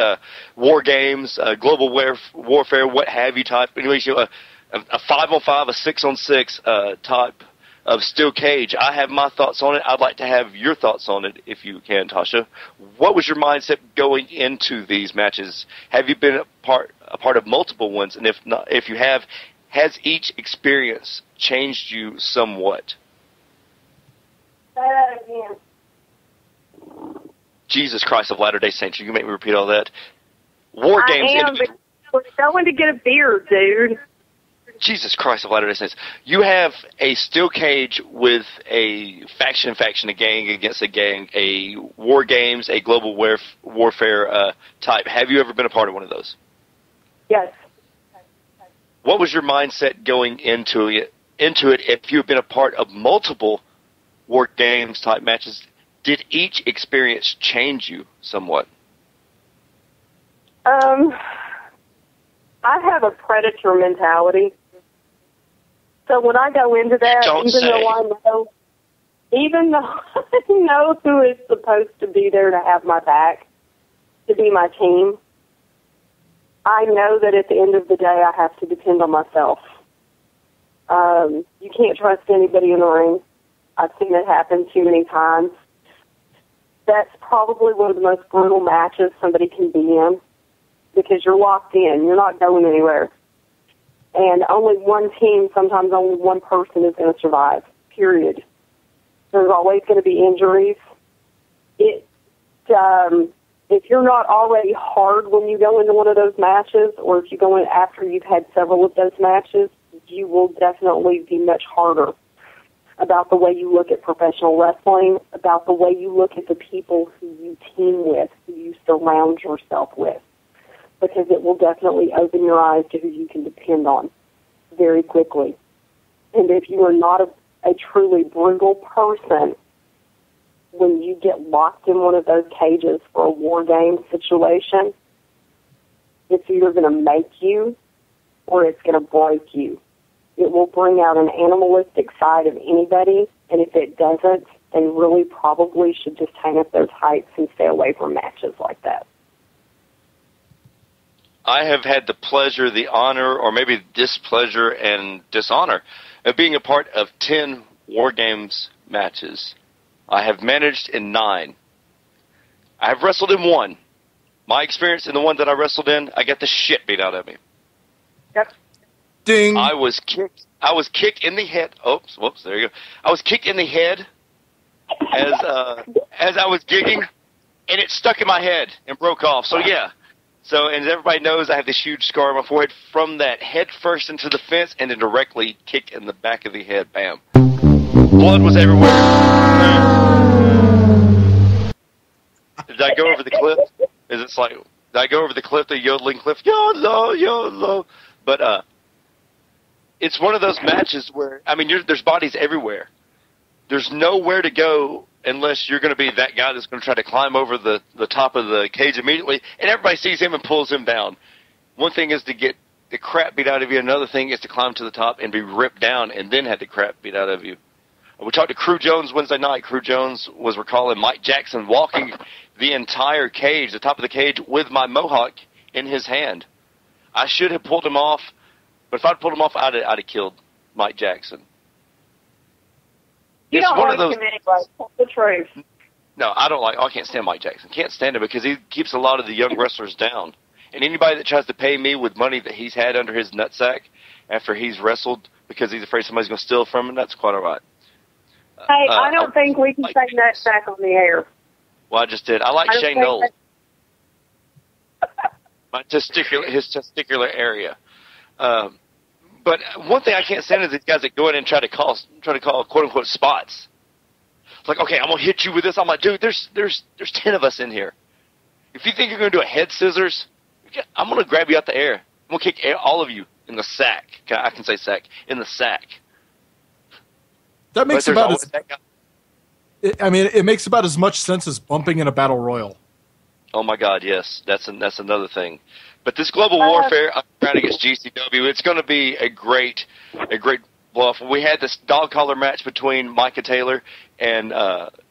war games, global warfare, what have you type. Anyways, you know, a 5-on-5, a 6-on-6 type of steel cage. I have my thoughts on it. I'd like to have your thoughts on it, if you can, Tasha. What was your mindset going into these matches? Have you been a part of multiple ones? And if not, if you have, has each experience changed you somewhat? Say that again. Jesus Christ of Latter-day Saints, you can make me repeat all that. War games. I am, but we're going to get a beer, dude. Jesus Christ of Latter-day Saints. You have a steel cage with a faction, a gang against a gang, a war games, a global warfare type. Have you ever been a part of one of those? Yes. What was your mindset going into it if you have been a part of multiple war games type matches? Did each experience change you somewhat? I have a predator mentality. So when I go into that, even though I know who is supposed to be there to have my back, to be my team, I know that at the end of the day I have to depend on myself. You can't trust anybody in the ring. I've seen it happen too many times. That's probably one of the most brutal matches somebody can be in, because you're locked in. You're not going anywhere. And only one team, sometimes only one person is going to survive, period. There's always going to be injuries. If you're not already hard when you go into one of those matches, or if you go in after you've had several of those matches, you will definitely be much harder about the way you look at professional wrestling, about the way you look at the people who you team with, who you surround yourself with, because it will definitely open your eyes to who you can depend on very quickly. And if you are not a truly brutal person, when you get locked in one of those cages for a war game situation, It's either going to make you or it's going to break you. It will bring out an animalistic side of anybody, and if it doesn't, they really probably should just hang up their tights and stay away from matches like that. I have had the pleasure, the honor, or maybe displeasure and dishonor of being a part of 10 War Games matches. I have managed in 9. I have wrestled in 1. My experience in the one that I wrestled in, I got the shit beat out of me. Yep. Ding. I was kicked in the head. Oops, whoops, there you go. I was kicked in the head as I was gigging, and it stuck in my head and broke off. So yeah. So, and as everybody knows, I have this huge scar on my forehead from that head first into the fence and then directly kicked in the back of the head. Bam. Blood was everywhere. Did I go over the cliff? Is it like, did I go over the cliff, the yodeling cliff? YOLO, YOLO. But it's one of those matches where, I mean, there's bodies everywhere. There's nowhere to go unless you're going to be that guy that's going to try to climb over the top of the cage immediately, and everybody sees him and pulls him down. One thing is to get the crap beat out of you. Another thing is to climb to the top and be ripped down and then have the crap beat out of you. We talked to Crew Jones Wednesday night. Crew Jones was recalling Mike Jackson walking the entire cage, the top of the cage, with my mohawk in his hand. I should have pulled him off, but if I'd pulled him off, I'd have killed Mike Jackson. You It's don't one like of those. him anyway. Tell the truth. No, I don't like. I can't stand Mike Jackson. Can't stand him because he keeps a lot of the young wrestlers down. And anybody that tries to pay me with money that he's had under his nutsack after he's wrestled because he's afraid somebody's going to steal from him, that's quite all right. Hey, I don't think we can say nutsack on the air. Well, I just did. I like I don't Shane think Knowles. His testicular area. But one thing I can't stand is these guys that go in and try to call quote unquote spots. It's like, okay, I'm gonna hit you with this. I'm like, dude, there's 10 of us in here. If you think you're gonna do a head scissors, I'm gonna grab you out the air. I'm gonna kick all of you in the sack. I can say sack in the sack. That makes about as, I mean, it makes about as much sense as bumping in a battle royal. Oh my God, yes, that's another thing. But this global warfare underground against GCW, it's going to be a great bluff. We had this dog collar match between Micah Taylor and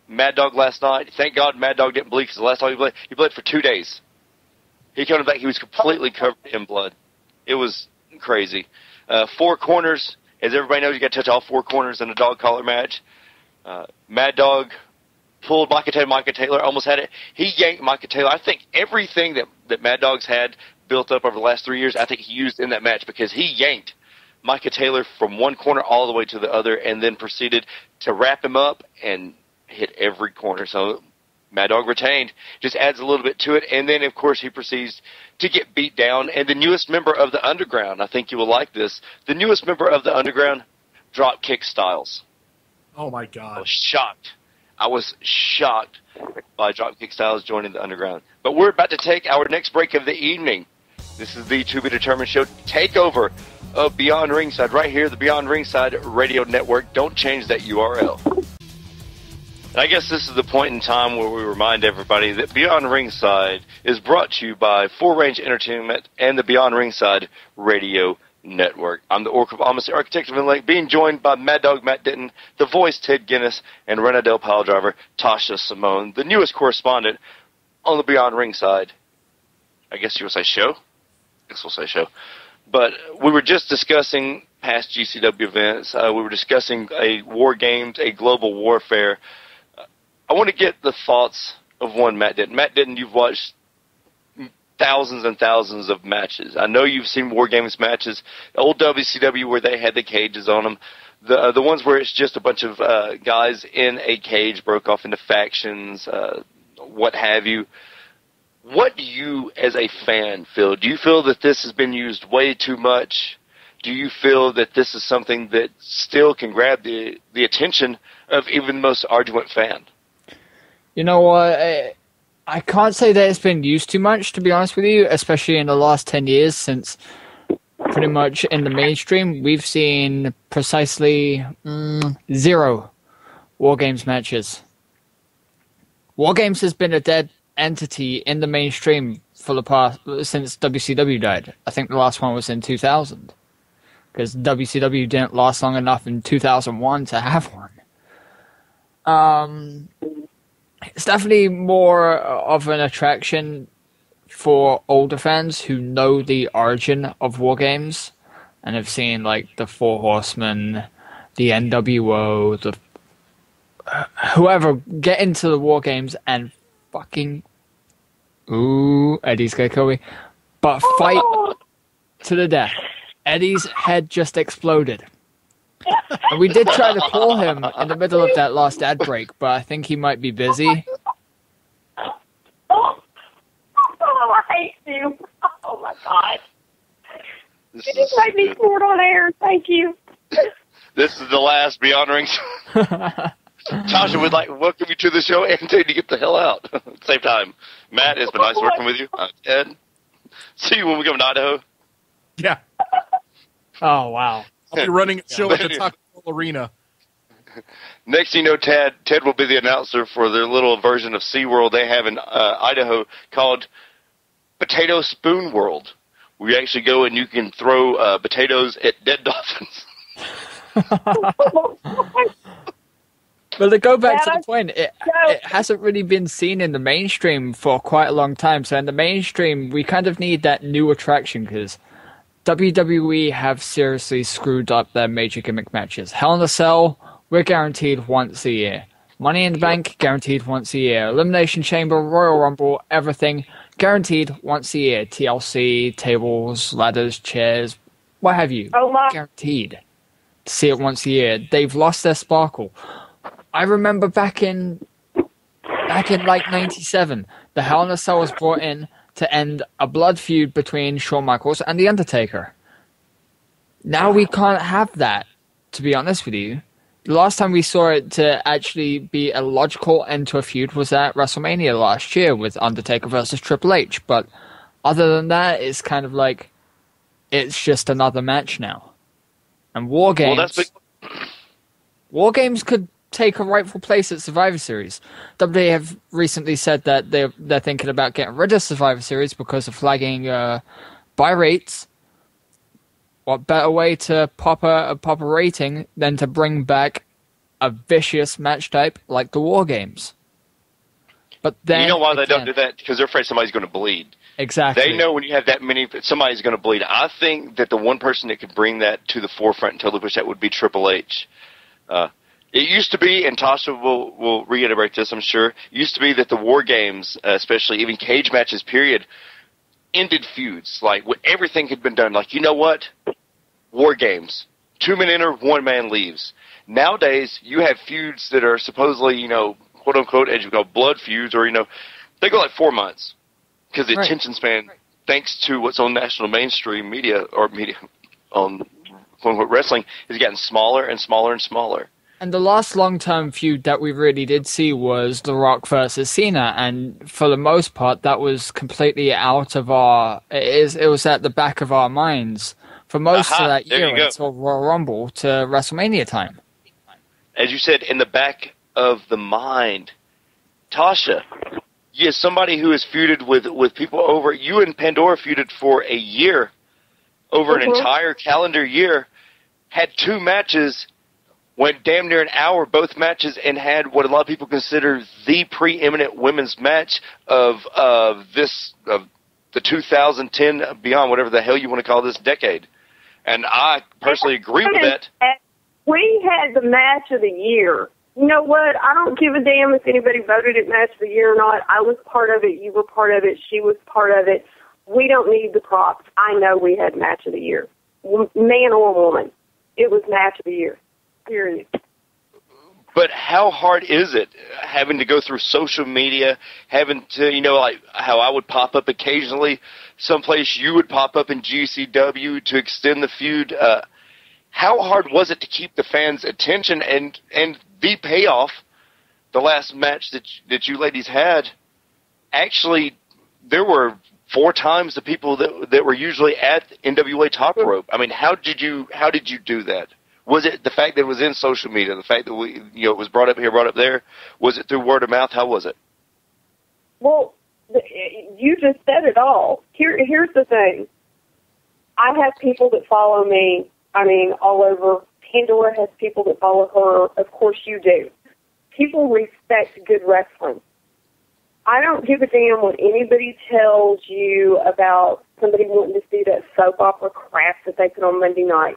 Mad Dog last night. Thank God Mad Dog didn't bleed because the last time he bled for 2 days. He came back, he was completely covered in blood. It was crazy. 4 corners, as everybody knows, you got to touch all 4 corners in a dog collar match. Mad Dog pulled Micah Taylor almost had it. He yanked Micah Taylor. I think everything that Mad Dog's had built up over the last 3 years, I think he used in that match because he yanked Micah Taylor from one corner all the way to the other and then proceeded to wrap him up and hit every corner. So Mad Dog retained. Just adds a little bit to it. And then, of course, he proceeds to get beat down. And the newest member of the Underground, I think you will like this, the newest member of the Underground, Dropkick Styles. Oh, my God. I was shocked by Dropkick Styles joining the Underground. But we're about to take our next break of the evening. This is the To Be Determined show, takeover of Beyond Ringside, right here, the Beyond Ringside Radio Network. Don't change that URL. And I guess this is the point in time where we remind everybody that Beyond Ringside is brought to you by Full Range Entertainment and the Beyond Ringside Radio Network. I'm the Oracle of Amos, the Architect of Lake, being joined by Mad Dog Matt Denton, the voice Ted Guinness, and Renadell pile driver Tasha Simone, the newest correspondent on the Beyond Ringside. I guess you will say show? I guess we'll say show. But we were just discussing past GCW events. We were discussing a war games, a global warfare. I want to get the thoughts of one Matt Denton. Matt Denton, you've watched thousands and thousands of matches. I know you've seen War Games matches, old WCW where they had the cages on them, the ones where it's just a bunch of guys in a cage broke off into factions, what have you. What do you, as a fan, feel? Do you feel that this has been used way too much? Do you feel that this is something that still can grab the attention of even the most ardent fan? You know what? I can't say that it's been used too much, to be honest with you, especially in the last 10 years since pretty much in the mainstream we've seen precisely 0 War Games matches. War Games has been a dead entity in the mainstream for the past since WCW died. I think the last one was in 2000, because WCW didn't last long enough in 2001 to have one. It's definitely more of an attraction for older fans who know the origin of War Games and have seen like the Four Horsemen, the NWO, the whoever get into the War Games and fucking Eddie's gonna kill me, but fight to the death. Eddie's head just exploded. And we did try to call him in the middle of that last ad break, but I think he might be busy. Oh, I hate you. Oh, my God. You just made me snort on air. Thank you. This is the last Beyond Rings. Tasha would like to welcome you to the show and tell you to get the hell out. At the same time, Matt, it's been nice working with you. Ed, see you when we come to Idaho. Yeah. Oh, wow. I'll be running a show at the Taco Bell Arena. Next thing you know, Ted will be the announcer for their little version of SeaWorld they have in Idaho called Potato Spoon World, where you actually go and you can throw potatoes at dead dolphins. But to go back to the point, it hasn't really been seen in the mainstream for quite a long time. So in the mainstream, we kind of need that new attraction because WWE have seriously screwed up their major gimmick matches. Hell in a Cell, we're guaranteed once a year. Money in the Bank, guaranteed once a year. Elimination Chamber, Royal Rumble, everything, guaranteed once a year. TLC, tables, ladders, chairs, what have you. Guaranteed to see it once a year. They've lost their sparkle. I remember back in like 97, the Hell in a Cell was brought in to end a blood feud between Shawn Michaels and The Undertaker. Now we can't have that, to be honest with you. The last time we saw it to actually be a logical end to a feud was at WrestleMania last year with Undertaker versus Triple H. But other than that, it's kind of like, it's just another match now. And War Games could take a rightful place at Survivor Series. WWE have recently said that they're thinking about getting rid of Survivor Series because of flagging buy rates. What better way to pop a rating than to bring back a vicious match type like the War Games? But then you know why they don't do that? Because they're afraid somebody's going to bleed. Exactly. They know when you have that many, somebody's going to bleed. I think that the one person that could bring that to the forefront and totally push that would be Triple H. It used to be, and Tasha will reiterate this, I'm sure, it used to be that the War Games, especially even cage matches, period, ended feuds. Like, everything had been done. Like, you know what? War Games. 2 men enter, 1 man leaves. Nowadays, you have feuds that are supposedly, quote-unquote, as you go, blood feuds, or, they go like 4 months. Because the attention span, thanks to what's on national mainstream media, or media on quote-unquote wrestling, has gotten smaller and smaller and smaller. And the last long-term feud that we really did see was The Rock versus Cena, and for the most part, that was completely out of our... It was at the back of our minds for most of that year until Royal Rumble to WrestleMania time. As you said, in the back of the mind. Tasha, yes, somebody who has feuded with people over... You and Pandora feuded for a year, over an entire calendar year, had 2 matches... went damn near an hour, both matches, and had what a lot of people consider the preeminent women's match of the 2010 beyond, whatever the hell you want to call this decade. And I personally agree with that. We had the match of the year. You know what? I don't give a damn if anybody voted it match of the year or not. I was part of it. You were part of it. She was part of it. We don't need the props. I know we had match of the year. Man or woman. It was match of the year. Period. But how hard is it having to go through social media, having to, like how I would pop up occasionally, someplace you would pop up in GCW to extend the feud? How hard was it to keep the fans' attention and the payoff, the last match that you ladies had? Actually, there were 4 times the people that were usually at NWA Top Rope. I mean, how did you do that? Was it the fact that it was in social media, the fact that it was brought up here, brought up there? Was it through word of mouth? How was it? Well, You just said it all. Here's the thing. I have people that follow me, all over. Pandora has people that follow her. Of course you do. People respect good wrestling. I don't give a damn what anybody tells you about somebody wanting to see that soap opera crap that they put on Monday night.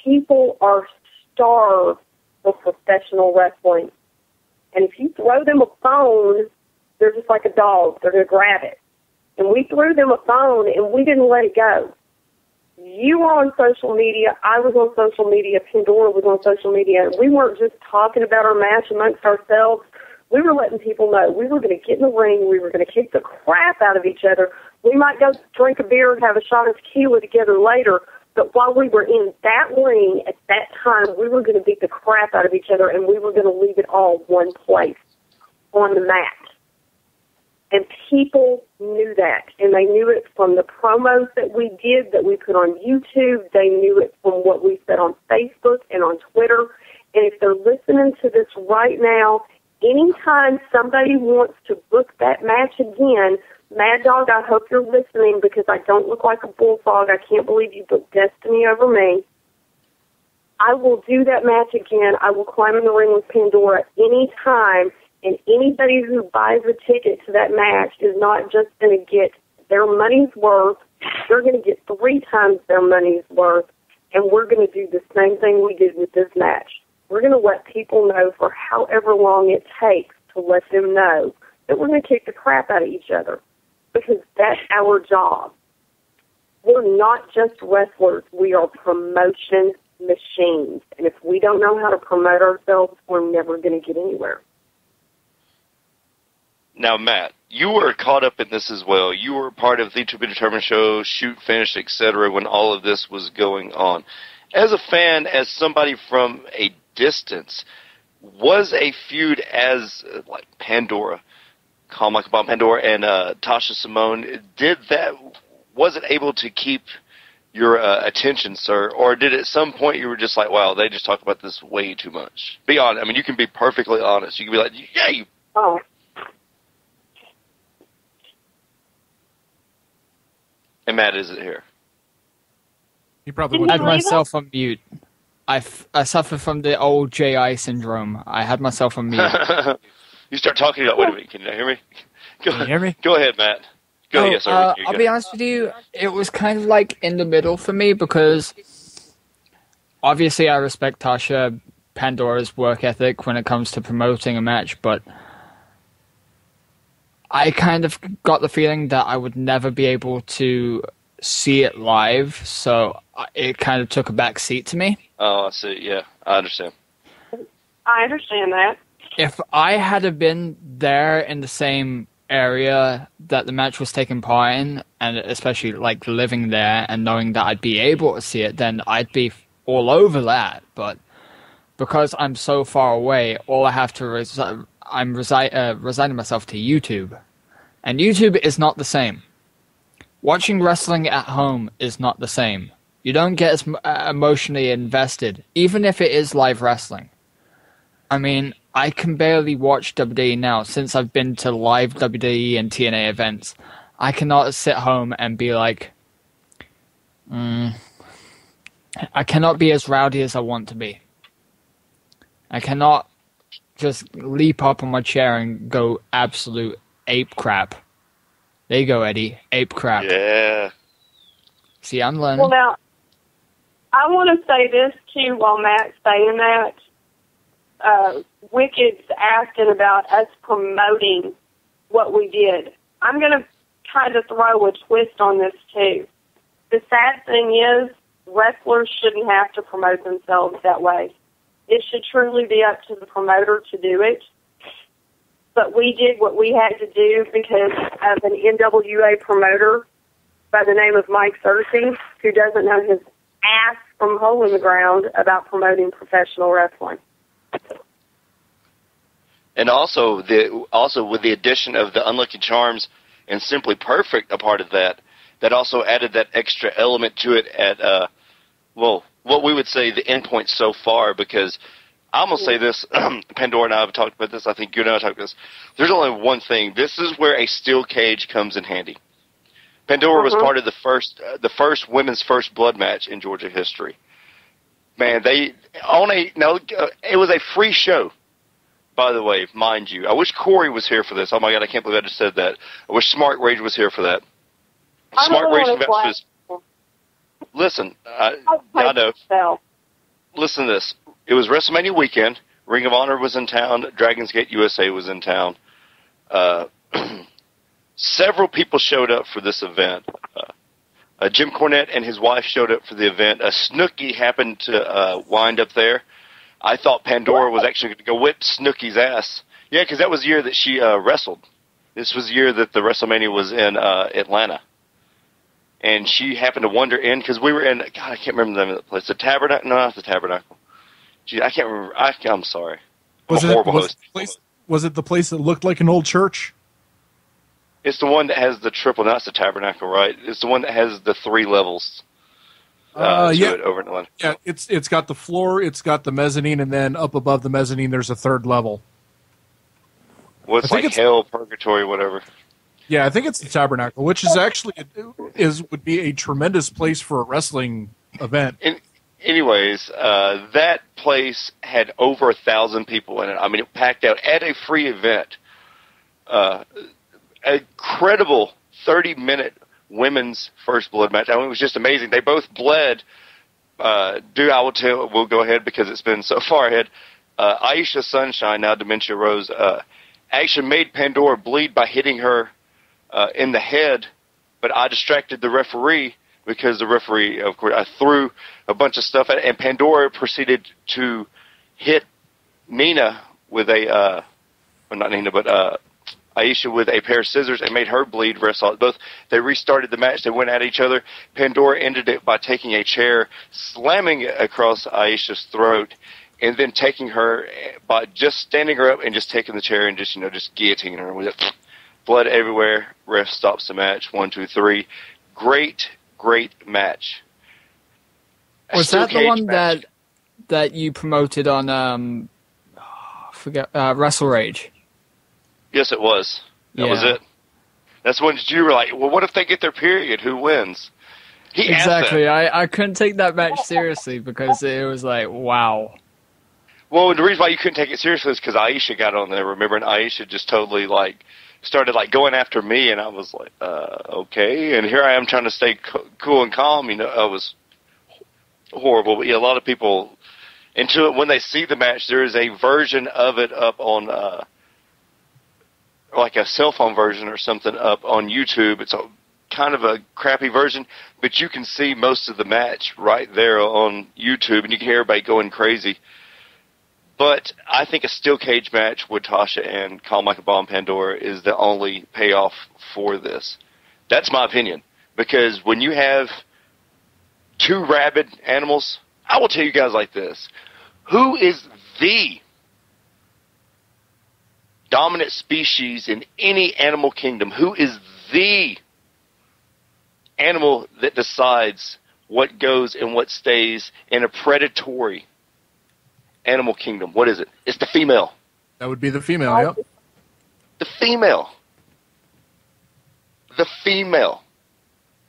People are starved for professional wrestling. And if you throw them a phone, they're just like a dog. They're going to grab it. And we threw them a phone, and we didn't let it go. You were on social media. I was on social media. Pandora was on social media. And we weren't just talking about our match amongst ourselves. We were letting people know we were going to get in the ring. We were going to kick the crap out of each other. We might go drink a beer and have a shot of tequila together later. But while we were in that ring at that time, we were going to beat the crap out of each other, and we were going to leave it all one place on the mat. And people knew that, and they knew it from the promos that we did, that we put on YouTube. They knew it from what we said on Facebook and on Twitter. And if they're listening to this right now, anytime somebody wants to book that match again, Mad Dog, I hope you're listening because I don't look like a bullfrog. I can't believe you booked Destiny over me. I will do that match again. I will climb in the ring with Pandora anytime. And anybody who buys a ticket to that match is not just going to get their money's worth. They're going to get 3 times their money's worth. And we're going to do the same thing we did with this match. We're going to let people know for however long it takes to let them know that we're going to kick the crap out of each other. Because that's our job. We're not just wrestlers. We are promotion machines. And if we don't know how to promote ourselves, we're never going to get anywhere. Now, Matt, you were caught up in this as well. You were part of the To Be Determined show, Shoot, Finish, etc., when all of this was going on. As a fan, as somebody from a distance, was a feud as, like, Pandora, Call Michael Bob Pandora, and Tasha Simone, was it able to keep your attention, sir? Or did at some point you were just like, wow, they just talk about this way too much? Be honest. I mean, you can be perfectly honest. You can be like, yeah, you... Oh. And Matt isn't here. He probably I had myself on mute. I suffer from the old J.I. syndrome. I had myself on mute. You start talking about, wait a minute, can you hear me? Can you hear me? Go ahead, Matt. Go ahead, yes, sir. I'll be honest with you, it was kind of like in the middle for me because obviously I respect Tasha Pandora's work ethic when it comes to promoting a match, but I kind of got the feeling that I would never be able to see it live, so it kind of took a back seat to me. Oh, I see. Yeah, I understand. I understand that. If I had been there in the same area that the match was taking part in, and especially like living there and knowing that I'd be able to see it, then I'd be all over that. But because I'm so far away, all I have to I'm resigning myself to YouTube, and YouTube is not the same. Watching wrestling at home is not the same. You don't get as emotionally invested, even if it is live wrestling. I mean, I can barely watch WWE now since I've been to live WWE and TNA events. I cannot sit home and be like, I cannot be as rowdy as I want to be. I cannot just leap up on my chair and go absolute ape crap. There you go, Eddie. Ape crap. Yeah. See, I'm learning. Well, now, I want to say this, too, while Matt's saying that. Wicked's asking about us promoting what we did. I'm going to kind of throw a twist on this, too. The sad thing is, wrestlers shouldn't have to promote themselves that way. It should truly be up to the promoter to do it. But we did what we had to do because of an NWA promoter by the name of Mike Searcy, who doesn't know his ass from hole in the ground about promoting professional wrestling. And also with the addition of the Unlucky Charms and Simply Perfect, a part of that also added that extra element to it at, what we would say the end point so far, because I'm going to say this. Pandora and I have talked about this. I think you and I have talked about this. There's only one thing. This is where a steel cage comes in handy. Pandora was part of the first women's first blood match in Georgia history. Man, it was a free show, by the way, mind you. I wish Corey was here for this. Oh my God, I can't believe I just said that. I wish Smart Rage was here for that. Smart Rage investors. Listen, I know. Listen to this. It was WrestleMania weekend. Ring of Honor was in town. Dragon's Gate USA was in town. Several people showed up for this event. Jim Cornette and his wife showed up for the event. Snooki happened to wind up there. I thought Pandora was actually going to go whip Snooki's ass. Yeah, because that was the year that she wrestled. This was the year that the WrestleMania was in Atlanta. And she happened to wander in, because we were in, God, I can't remember the name of the place. The Tabernacle? No, not the Tabernacle. Gee, I can't remember. I'm sorry. Was it the place that looked like an old church? It's the one that has the triple. That's the Tabernacle, right? It's the one that has the 3 levels. Yeah. Over in Atlanta. Yeah, it's got the floor, it's got the mezzanine, and then up above the mezzanine, there's a 3rd level. Well, it's like hell, purgatory, whatever. Yeah, I think it's the Tabernacle, which is actually would be a tremendous place for a wrestling event. Anyways, that place had over 1,000 people in it. I mean, it packed out at a free event. A incredible 30-minute women's first blood match. I mean, it was just amazing. They both bled. We'll go ahead because it's been so far ahead. Aisha Sunshine, now Dementia Rose, actually made Pandora bleed by hitting her in the head, but I distracted the referee because the referee, of course, I threw a bunch of stuff at it, and Pandora proceeded to hit Nina with not Nina, but Aisha with a pair of scissors and made her bleed. Both they restarted the match. They went at each other. Pandora ended it by taking a chair, slamming it across Aisha's throat, and then taking her by just standing her up and just taking the chair and just guillotining her with it. Blood everywhere. Ref stops the match. 1, 2, 3. Great match. Was that the one that you promoted on Wrestle Rage? Yes, it was. That was it. That's when you were like, well, what if they get their period? Who wins? Exactly. I couldn't take that match seriously because it was like, wow. Well, the reason why you couldn't take it seriously is because Aisha got on there, remember? And Aisha just totally, started, going after me, and I was like, okay. And here I am trying to stay cool and calm. It was horrible. But, yeah, a lot of people, when they see the match, there is a version of it up on like a cell phone version or something up on YouTube. It's kind of a crappy version, but you can see most of the match right there on YouTube, and you can hear everybody going crazy. But I think a steel cage match with Tasha and Call Michael Bomb Pandora is the only payoff for this. That's my opinion. Because when you have 2 rabid animals, I will tell you guys like this. Who is the dominant species in any animal kingdom? Who is the animal that decides what goes and what stays in a predatory animal kingdom? What is it? It's the female. That would be the female, yep. The female. The female.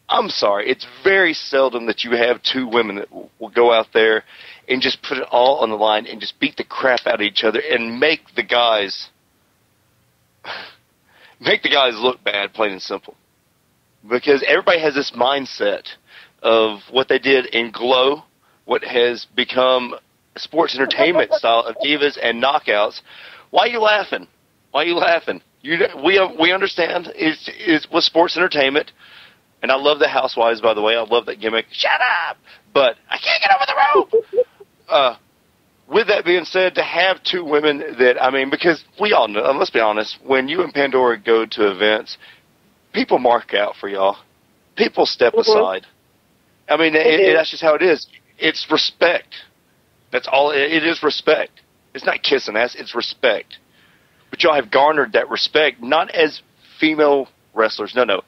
I'm sorry. It's very seldom that you have 2 women that will go out there and just put it all on the line and just beat the crap out of each other and make the guys look bad, plain and simple. Because everybody has this mindset of what they did in Glow, what has become sports entertainment style of divas and knockouts. Why are you laughing? We understand it was sports entertainment, and I love the Housewives, by the way. I love that gimmick. Shut up! But I can't get over the rope! With that being said, to have 2 women because we all know, let's be honest, when you and Pandora go to events, people mark out for y'all. People step aside. That's just how it is. It's respect. That's all. It is respect. It's not kissing ass. It's respect. But y'all have garnered that respect, not as female wrestlers. No.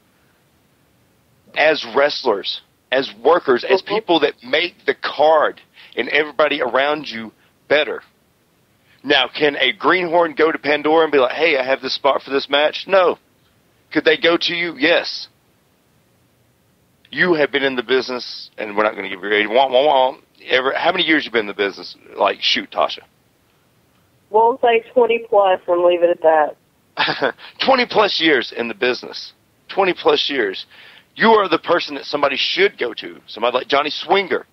As wrestlers, as workers, as people that make the card and everybody around you better. Now, can a greenhorn go to Pandora and be like, hey, I have this spot for this match? No. Could they go to you? Yes. You have been in the business, and we're not going to give you a how many years you been in the business? Like, shoot, Tasha. We'll say 20 plus and leave it at that. 20 plus years in the business. 20 plus years. You are the person that somebody should go to. Somebody like Johnny Swinger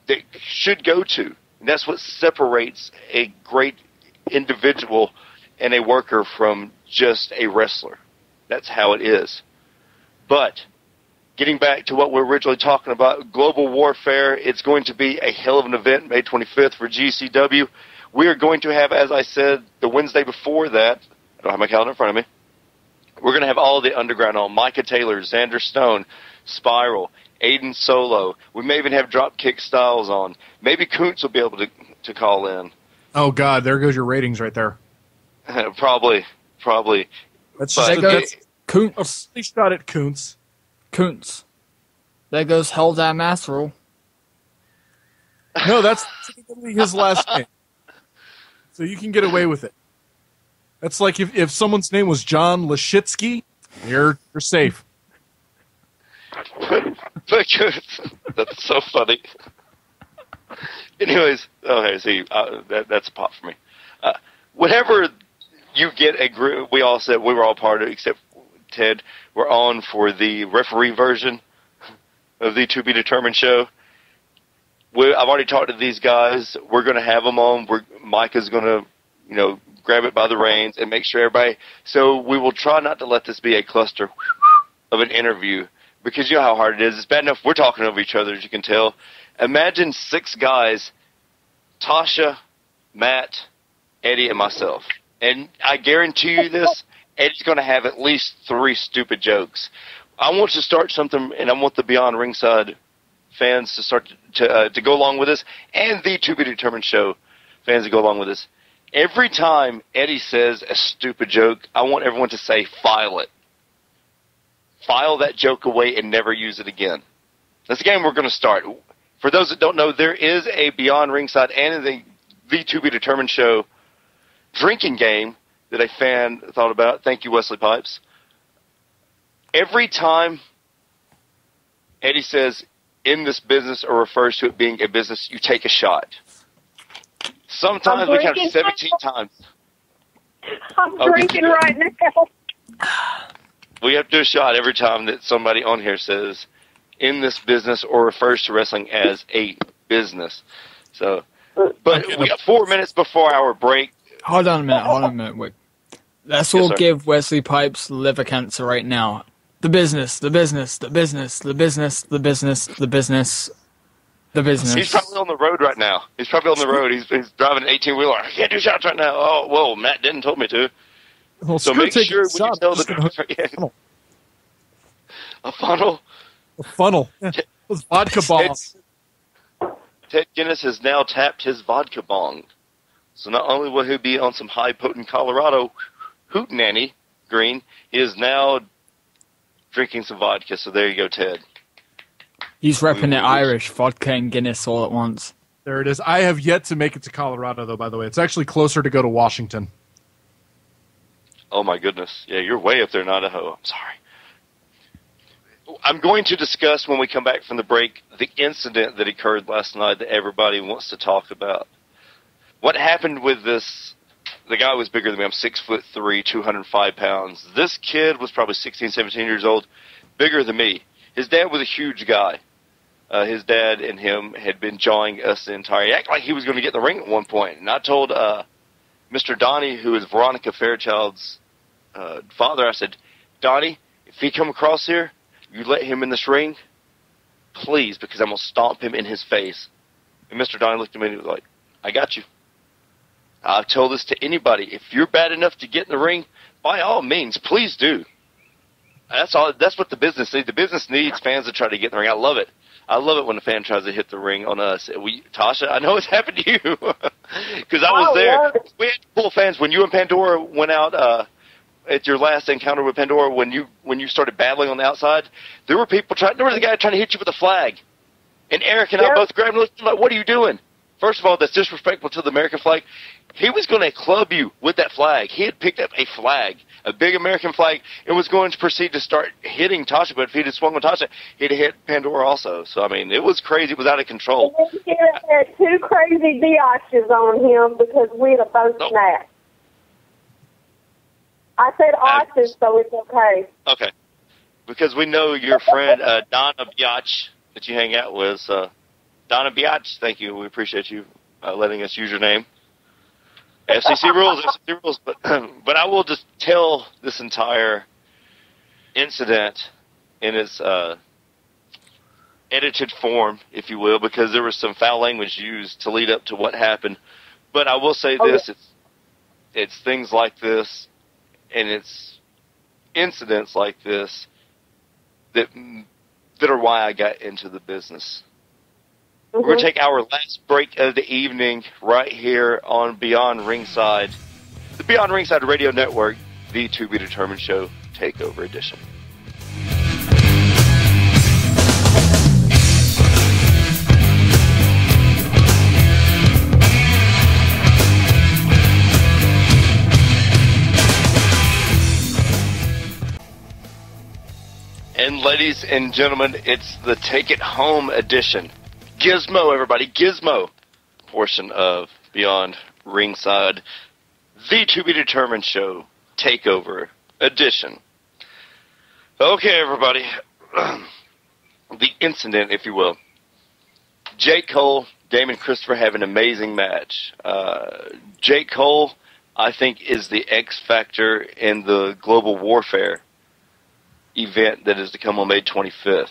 that should go to. And that's what separates a great individual and a worker from just a wrestler. That's how it is. But getting back to what we're originally talking about, global warfare, it's going to be a hell of an event, May 25th for GCW. We are going to have, as I said, the Wednesday before that, I don't have my calendar in front of me, we're going to have all the underground on. Micah Taylor, Xander Stone, Spiral, Aiden Solo. We may even have Dropkick Styles on. Maybe Kuntz will be able to call in. Oh, God, there goes your ratings right there. Probably. That's just Kuntz. a shot at Kuntz. Kuntz. There goes Hell Damn Ass Rule. No, that's typically his last name. So you can get away with it. That's like if someone's name was John Lashitsky, you're safe. That's so funny. Anyways, okay, see, that's a pop for me. Whenever you get a group, we all said we were all part of it, except Ted, we're on for the referee version of the To Be Determined show. I've already talked to these guys. We're going to have them on. Micah's going to, grab it by the reins and make sure everybody. So we will try not to let this be a cluster of an interview because you know how hard it is. It's bad enough we're talking over each other, as you can tell. Imagine 6 guys, Tasha, Matt, Eddie, and myself. And I guarantee you this, Eddie's going to have at least 3 stupid jokes. I want to start something, and I want the Beyond Ringside fans to start to go along with this, and the To Be Determined show fans to go along with this. Every time Eddie says a stupid joke, I want everyone to say, file it. File that joke away and never use it again. That's the game we're going to start. For those that don't know, there is a Beyond Ringside and the To Be Determined show drinking game that a fan thought about. Thank you, Wesley Pipes. Every time Eddie says, in this business, or refers to it being a business, you take a shot. Sometimes we count 17 times. I'm drinking right now. We have to do a shot every time that somebody on here says, in this business, or refers to wrestling as a business. So, but we got 4 minutes before our break. Hold on a minute. Wait. Let's all give Wesley Pipes liver cancer right now. The business. He's probably on the road right now. He's driving an 18-wheeler. I can't do shots right now. Oh, whoa, Matt Denton told me to. Well, so make sure when you tell the a funnel. A funnel. Yeah. Those vodka bombs. Ted Guinness has now tapped his vodka bong. So not only will he be on some high potent Colorado hootenanny green, he is now drinking some vodka. So there you go, Ted. He's repping it Irish, vodka and Guinness all at once. There it is. I have yet to make it to Colorado, though, by the way. It's actually closer to go to Washington. Oh, my goodness. Yeah, you're way up there in Idaho. I'm sorry. I'm going to discuss, when we come back from the break, the incident that occurred last night that everybody wants to talk about. What happened with this? The guy was bigger than me. I'm 6'3", 205 pounds. This kid was probably 16, 17 years old, bigger than me. His dad was a huge guy. His dad and him had been jawing us the entire. He acted like he was going to get in the ring at one point. And I told Mr. Donnie, who is Veronica Fairchild's father, I said, Donnie, if he come across here, you let him in this ring, please, because I'm going to stomp him in his face. And Mr. Donnie looked at me and he was like, I got you. I've told this to anybody. If you're bad enough to get in the ring, by all means, please do. That's all. That's what the business needs. The business needs fans to try to get in the ring. I love it. I love it when a fan tries to hit the ring on us. Tasha, I know it's happened to you because I was there. We had cool fans when you and Pandora went out at your last encounter with Pandora. When you started battling on the outside, there were people trying. There was a guy trying to hit you with a flag, and Eric and I both grabbed him and looked like, "What are you doing?" First of all, that's disrespectful to the American flag. He was going to club you with that flag. He had picked up a flag, a big American flag, and was going to proceed to start hitting Tasha. But if he'd have swung on Tasha, he'd have hit Pandora also. So, I mean, it was crazy. It was out of control. And then he had two crazy biatches on him because we'd have both snapped. I said arches, so it's okay. Okay. Because we know your friend Donna Biatch that you hang out with. Donna Biatch, thank you. We appreciate you letting us use your name. FCC rules, FCC rules. But I will just tell this entire incident in its edited form, if you will, because there was some foul language used to lead up to what happened. But I will say this, it's things like this, and it's incidents like this that are why I got into the business. We're going to take our last break of the evening right here on Beyond Ringside, the Beyond Ringside Radio Network, the To Be Determined Show Takeover Edition. And ladies and gentlemen, it's the Take It Home edition. Gizmo, everybody, Gizmo portion of Beyond Ringside, the To Be Determined Show Takeover Edition. Okay, everybody, the incident, if you will. Jake Cole, Damon Christopher have an amazing match. Jake Cole, I think, is the X factor in the global warfare event that is to come on May 25th.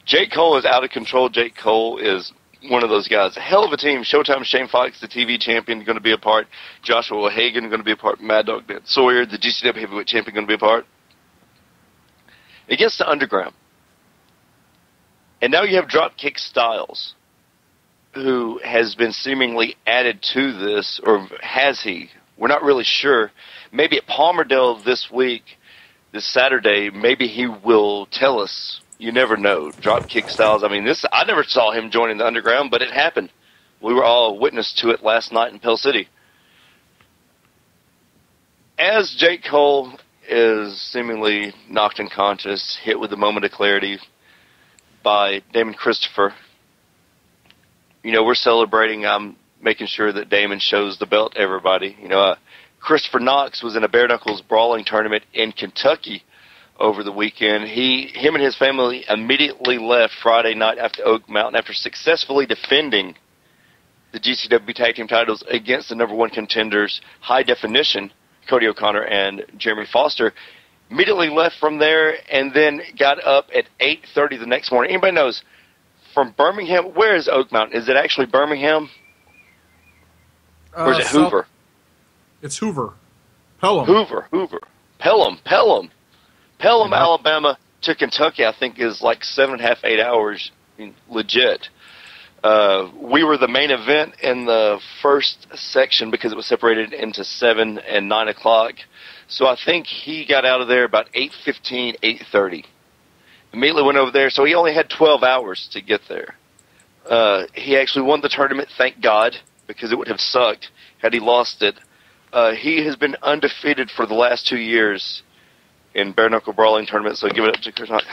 Jake Cole is out of control. Jake Cole is one of those guys. A hell of a team. Showtime Shane Fox, the TV champion, going to be a part. Joshua Hagan going to be a part. Mad Dog Dan Sawyer, the GCW heavyweight champion, going to be a part. Against the Underground. And now you have Dropkick Styles, who has been seemingly added to this, or has he? We're not really sure. Maybe at Palmerdale this week, this Saturday, maybe he will tell us. You never know. Dropkick Styles. I mean, I never saw him joining the Underground, but it happened. We were all witness to it last night in Pell City. As Jake Cole is seemingly knocked unconscious, hit with a moment of clarity by Damon Christopher, you know, we're celebrating. I'm making sure that Damon shows the belt to everybody. You know, Christopher Knox was in a bare knuckles brawling tournament in Kentucky over the weekend. Him and his family immediately left Friday night after Oak Mountain after successfully defending the GCW tag team titles against the number one contenders, High Definition, Cody O'Connor and Jeremy Foster. Immediately left from there and then got up at 8:30 the next morning. Anybody knows from Birmingham? Where is Oak Mountain? Is it actually Birmingham? Or is it Hoover? It's Hoover. Pelham. Hoover. Pelham, Alabama to Kentucky, I think, is like 7.5, 8 hours, I mean, legit. We were the main event in the first section because it was separated into 7 and 9 o'clock. So I think he got out of there about 8:15, 8:30. Immediately went over there, so he only had 12 hours to get there. He actually won the tournament, thank God, because it would have sucked had he lost it. He has been undefeated for the last 2 years in bare knuckle brawling tournaments, so give it up to Chris Knox.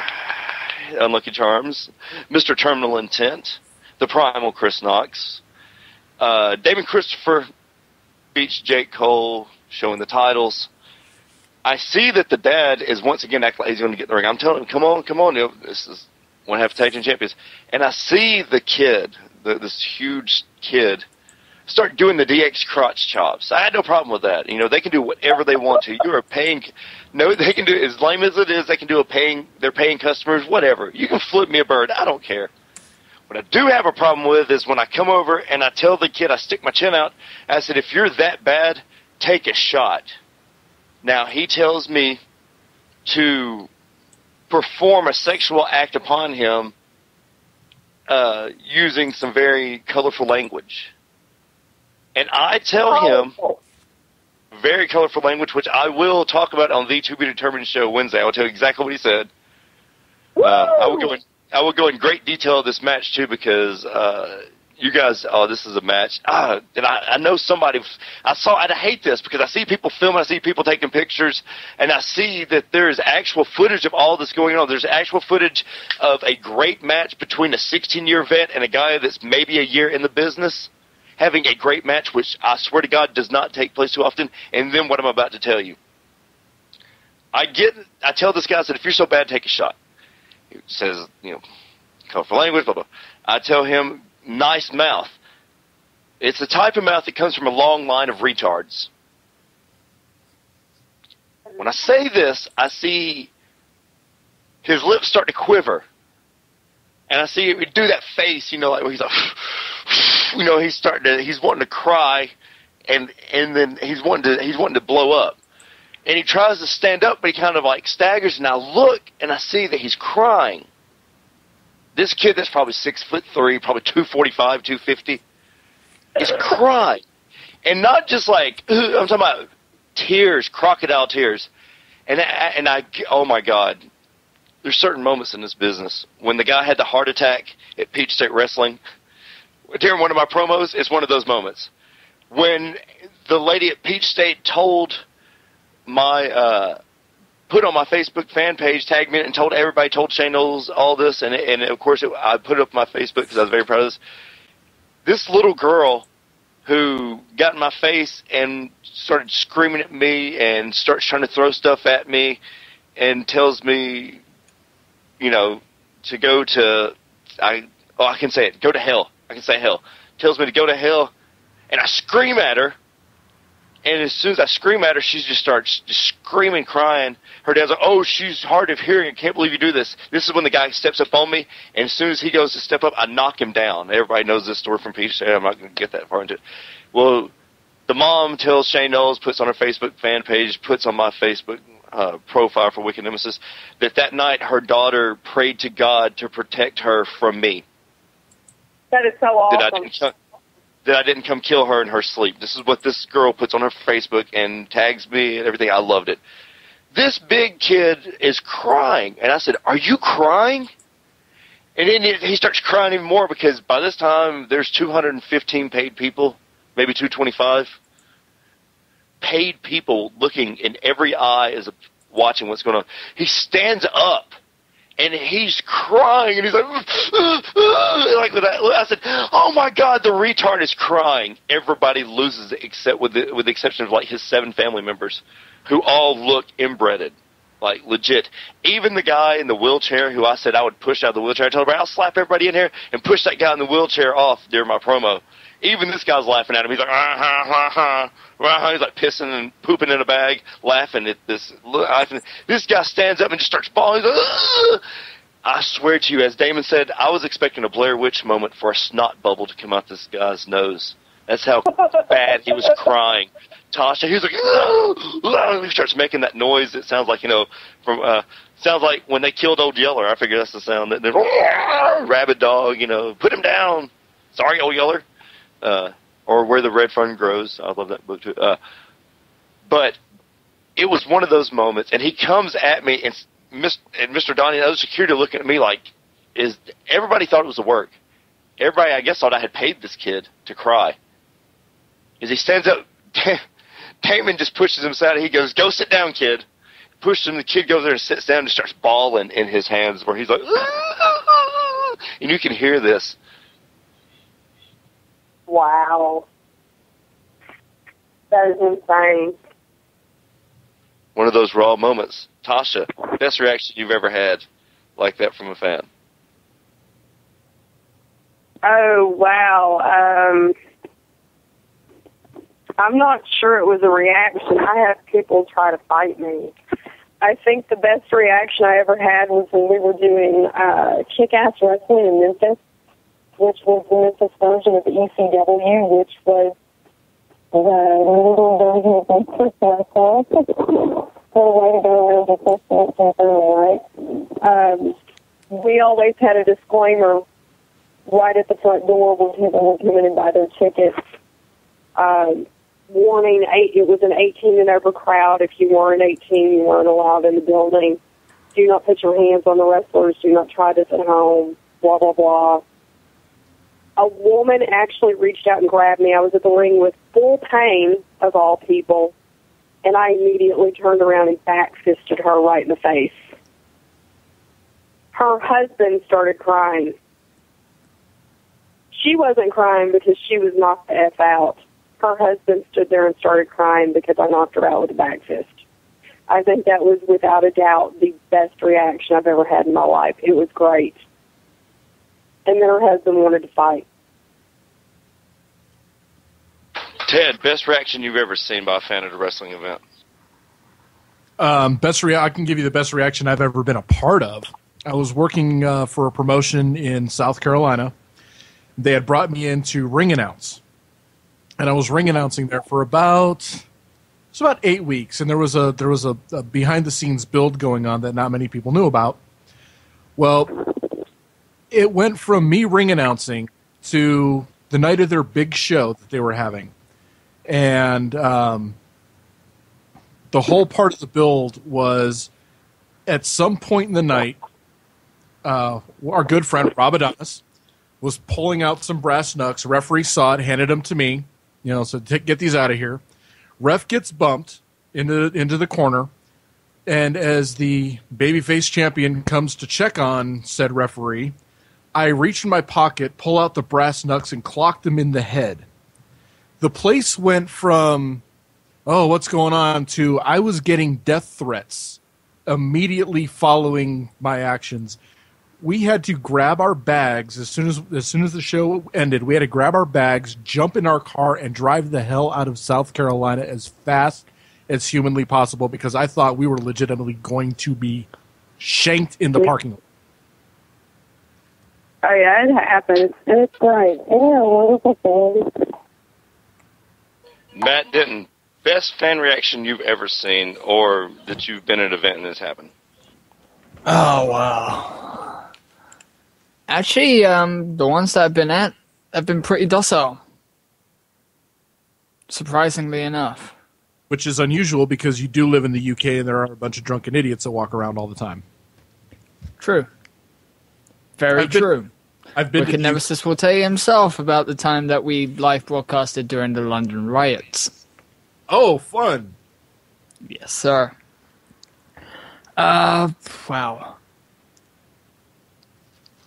Unlucky Charms, Mr. Terminal Intent, the Primal Chris Knox. Damon Christopher beats Jake Cole, showing the titles. I see that the dad is once again acting like he's going to get in the ring. I'm telling him, come on, you know, this is one half tag team champions. And I see the kid, this huge kid, start doing the DX crotch chops. I had no problem with that. You know, they can do whatever they want to. You are paying. No, they can do, as lame as it is, they can do they're paying customers, whatever. You can flip me a bird. I don't care. What I do have a problem with is when I come over and I tell the kid, I stick my chin out, I said, if you're that bad, take a shot. Now, he tells me to perform a sexual act upon him using some very colorful language. And I tell him, very colorful language, which I will talk about on the To Be Determined show Wednesday. I will tell you exactly what he said. I will go in great detail of this match, too, because you guys, this is a match. And I know somebody, I hate this because I see people filming, I see people taking pictures, and I see that there is actual footage of all this going on. There's actual footage of a great match between a 16-year vet and a guy that's maybe a year in the business, having a great match, which I swear to God does not take place too often. And then what I'm about to tell you. I tell this guy, I said, if you're so bad, take a shot. He says, colorful language, blah, blah. I tell him, nice mouth. It's the type of mouth that comes from a long line of retards. When I say this, I see his lips start to quiver. And I see him do that face, like where he's like, he's wanting to cry, and then he's wanting to blow up. And he tries to stand up, but he kind of like staggers, and I look, and I see that he's crying. This kid that's probably 6'3", probably 245, 250, is crying. And not just like, I'm talking about tears, crocodile tears. And I, oh my God, there's certain moments in this business. When the guy had the heart attack at Peach State Wrestling, during one of my promos, it's one of those moments. When the lady at Peach State told put on my Facebook fan page, tagged me, and told everybody, told Shane Knowles all this, and of course I put it up on my Facebook because I was very proud of this. This little girl who got in my face and started screaming at me and starts trying to throw stuff at me and tells me, to go to, I can say it, go to hell. I can say hell. Tells me to go to hell, and I scream at her. And as soon as I scream at her, she just starts screaming, crying. Her dad's like, oh, she's hard of hearing. I can't believe you do this. This is when the guy steps up on me, and as soon as he goes to step up, I knock him down. Everybody knows this story from Peach State. I'm not going to get that far into it. Well, the mom tells Shane Knowles, puts on her Facebook fan page, puts on my Facebook profile for Wicked Nemesis, that night her daughter prayed to God to protect her from me. That is so awesome. That I didn't come kill her in her sleep. This is what this girl puts on her Facebook and tags me and everything. I loved it. This big kid is crying. And I said, are you crying? And then he starts crying even more because by this time there's 215 paid people, maybe 225. Paid people looking in every eye as watching what's going on. He stands up. And he's crying, and he's like with that. I said, "Oh my God, the retard is crying." Everybody loses it, except with the exception of like his 7 family members, who all look inbred, like legit. Even the guy in the wheelchair, who I said I would push out of the wheelchair, I told him, "I'll slap everybody in here and push that guy in the wheelchair off." During my promo, even this guy's laughing at him. He's like, he's like pissing and pooping in a bag, laughing at this. This guy stands up and just starts bawling. He's like, I swear to you, as Damon said, I was expecting a Blair Witch moment for a snot bubble to come out this guy's nose. That's how bad he was crying. Tasha, he was like, he starts making that noise. It sounds like, sounds like when they killed Old Yeller. I figure that's the sound. Rabid dog, put him down. Sorry, Old Yeller. Or Where the Red Fern Grows. I love that book too. But it was one of those moments, and he comes at me, and Mr. Donnie and other security looking at me like, everybody thought it was a work. Everybody, I guess, thought I had paid this kid to cry. As he stands up, Damon just pushes him aside, and he goes, "Go sit down, kid." Pushes him, the kid goes there and sits down and starts bawling in his hands, where he's like, and you can hear this. Wow. That is insane. One of those raw moments. Tasha, best reaction you've ever had like that from a fan? Oh, wow. I'm not sure it was a reaction. I had people try to fight me. I think the best reaction I ever had was when we were doing kick-ass wrestling in Memphis, which was the Memphis version of the ECW, which was the little version of the Christmas wrestling. So the way to go around the Christmas and right? We always had a disclaimer right at the front door when people would come in and buy their tickets. Warning, it was an 18 and over crowd. If you weren't 18, you weren't allowed in the building. Do not put your hands on the wrestlers. Do not try this at home. Blah, blah, blah. a woman actually reached out and grabbed me. I was at the ring with full pain, of all people, and I immediately turned around and back-fisted her right in the face. Her husband started crying. She wasn't crying because she was knocked the F out. Her husband stood there and started crying because I knocked her out with a back fist. I think that was, without a doubt, the best reaction I've ever had in my life. It was great. And then her husband wanted to fight. Ted, best reaction you've ever seen by a fan at a wrestling event? I can give you the best reaction I've ever been a part of. I was working for a promotion in South Carolina. They had brought me in to ring announce. And I was ring announcing there for about 8 weeks, and there was a behind the scenes build going on that not many people knew about. Well, it went from me ring announcing to the night of their big show that they were having, and the whole part of the build was at some point in the night, our good friend Rob Adonis was pulling out some brass knucks. Referee saw it, handed them to me. So get these out of here. Ref gets bumped into the corner, and as the babyface champion comes to check on said referee, I reach in my pocket, pull out the brass knucks, and clock them in the head. The place went from, oh, what's going on, to I was getting death threats immediately following my actions. We had to grab our bags as soon as the show ended. We had to grab our bags, jump in our car, and drive the hell out of South Carolina as fast as humanly possible because I thought we were legitimately going to be shanked in the parking lot. Oh, yeah, it happens. It's great. Yeah, wonderful thing. Matt Denton, best fan reaction you've ever seen or that you've been at an event and this happened? Oh, wow. Actually, the ones that I've been at have been pretty docile. Surprisingly enough. Which is unusual because you do live in the UK and there are a bunch of drunken idiots that walk around all the time. True. Very true. Wicked Nemesis will tell you himself about the time that we live broadcasted during the London riots. Oh, fun. Yes, sir. Wow.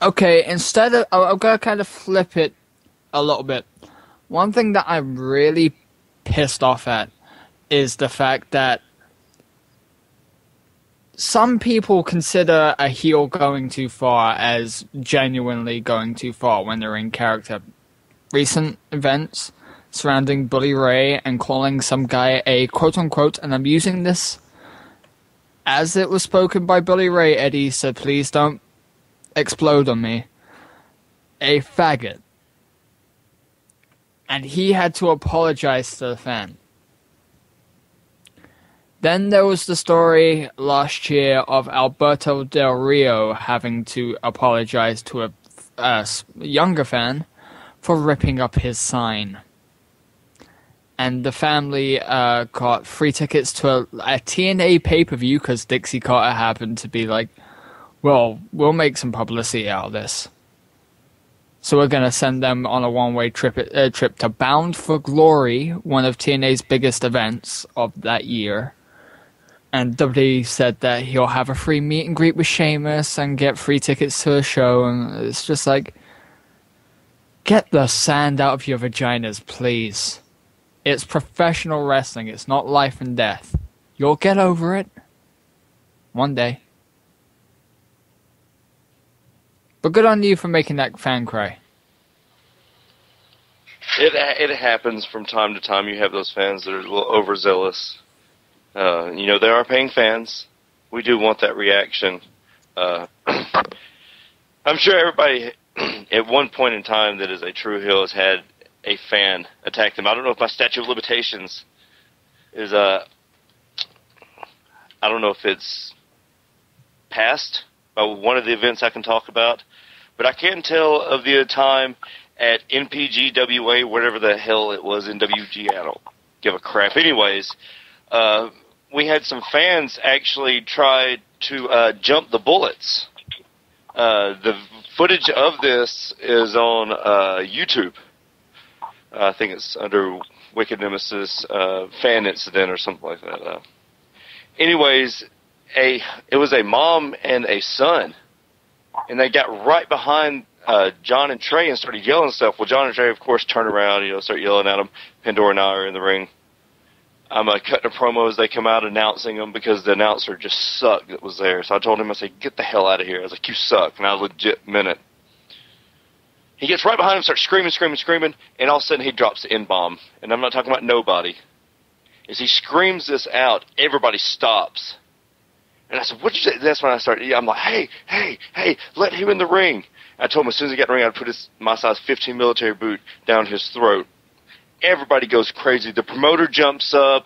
Okay, instead of... I'm going to kind of flip it a little bit. One thing that I'm really pissed off at is the fact that some people consider a heel going too far as genuinely going too far when they're in character. Recent events surrounding Bully Ray and calling some guy a quote-unquote, and I'm using this as it was spoken by Bully Ray, Eddie, so please don't explode on me, a faggot. And he had to apologize to the fan. Then there was the story last year of Alberto Del Rio having to apologize to a younger fan for ripping up his sign. And the family got free tickets to a TNA pay-per-view because Dixie Carter happened to be like, well, we'll make some publicity out of this. So we're going to send them on a one-way trip to Bound for Glory, one of TNA's biggest events of that year. And WWE said that he'll have a free meet and greet with Sheamus and get free tickets to a show. And it's just like, get the sand out of your vaginas, please. It's professional wrestling. It's not life and death. You'll get over it. One day. But good on you for making that fan cry. It happens from time to time. You have those fans that are a little overzealous. They are paying fans. We do want that reaction. I'm sure everybody at one point in time that is a true heel has had a fan attack them. I don't know if my statute of limitations is I don't know if it's passed by one of the events I can talk about, but I can tell of the time at NPGWA, whatever the hell it was, NWG, I don't give a crap. Anyways, we had some fans actually try to jump the bullets The footage of this is on YouTube. I think it's under Wicked Nemesis fan incident or something like that. Anyways, it was a mom and a son, and they got right behind John and Trey and started yelling stuff. Well, John and Trey, of course, turned around, start yelling at them. Pandora and I are in the ring. I'm cutting a promo as they come out, announcing them, because the announcer just sucked that was there. So I told him, I said, get the hell out of here. I was like, you suck. And I legit meant it. He gets right behind him, starts screaming, and all of a sudden he drops the N-bomb. And I'm not talking about nobody. As he screams this out, everybody stops. And I said, what'd you say? That's when I started. I'm like, hey, let him in the ring. I told him as soon as he got in the ring, I'd put my size 15 military boot down his throat. Everybody goes crazy. The promoter jumps up.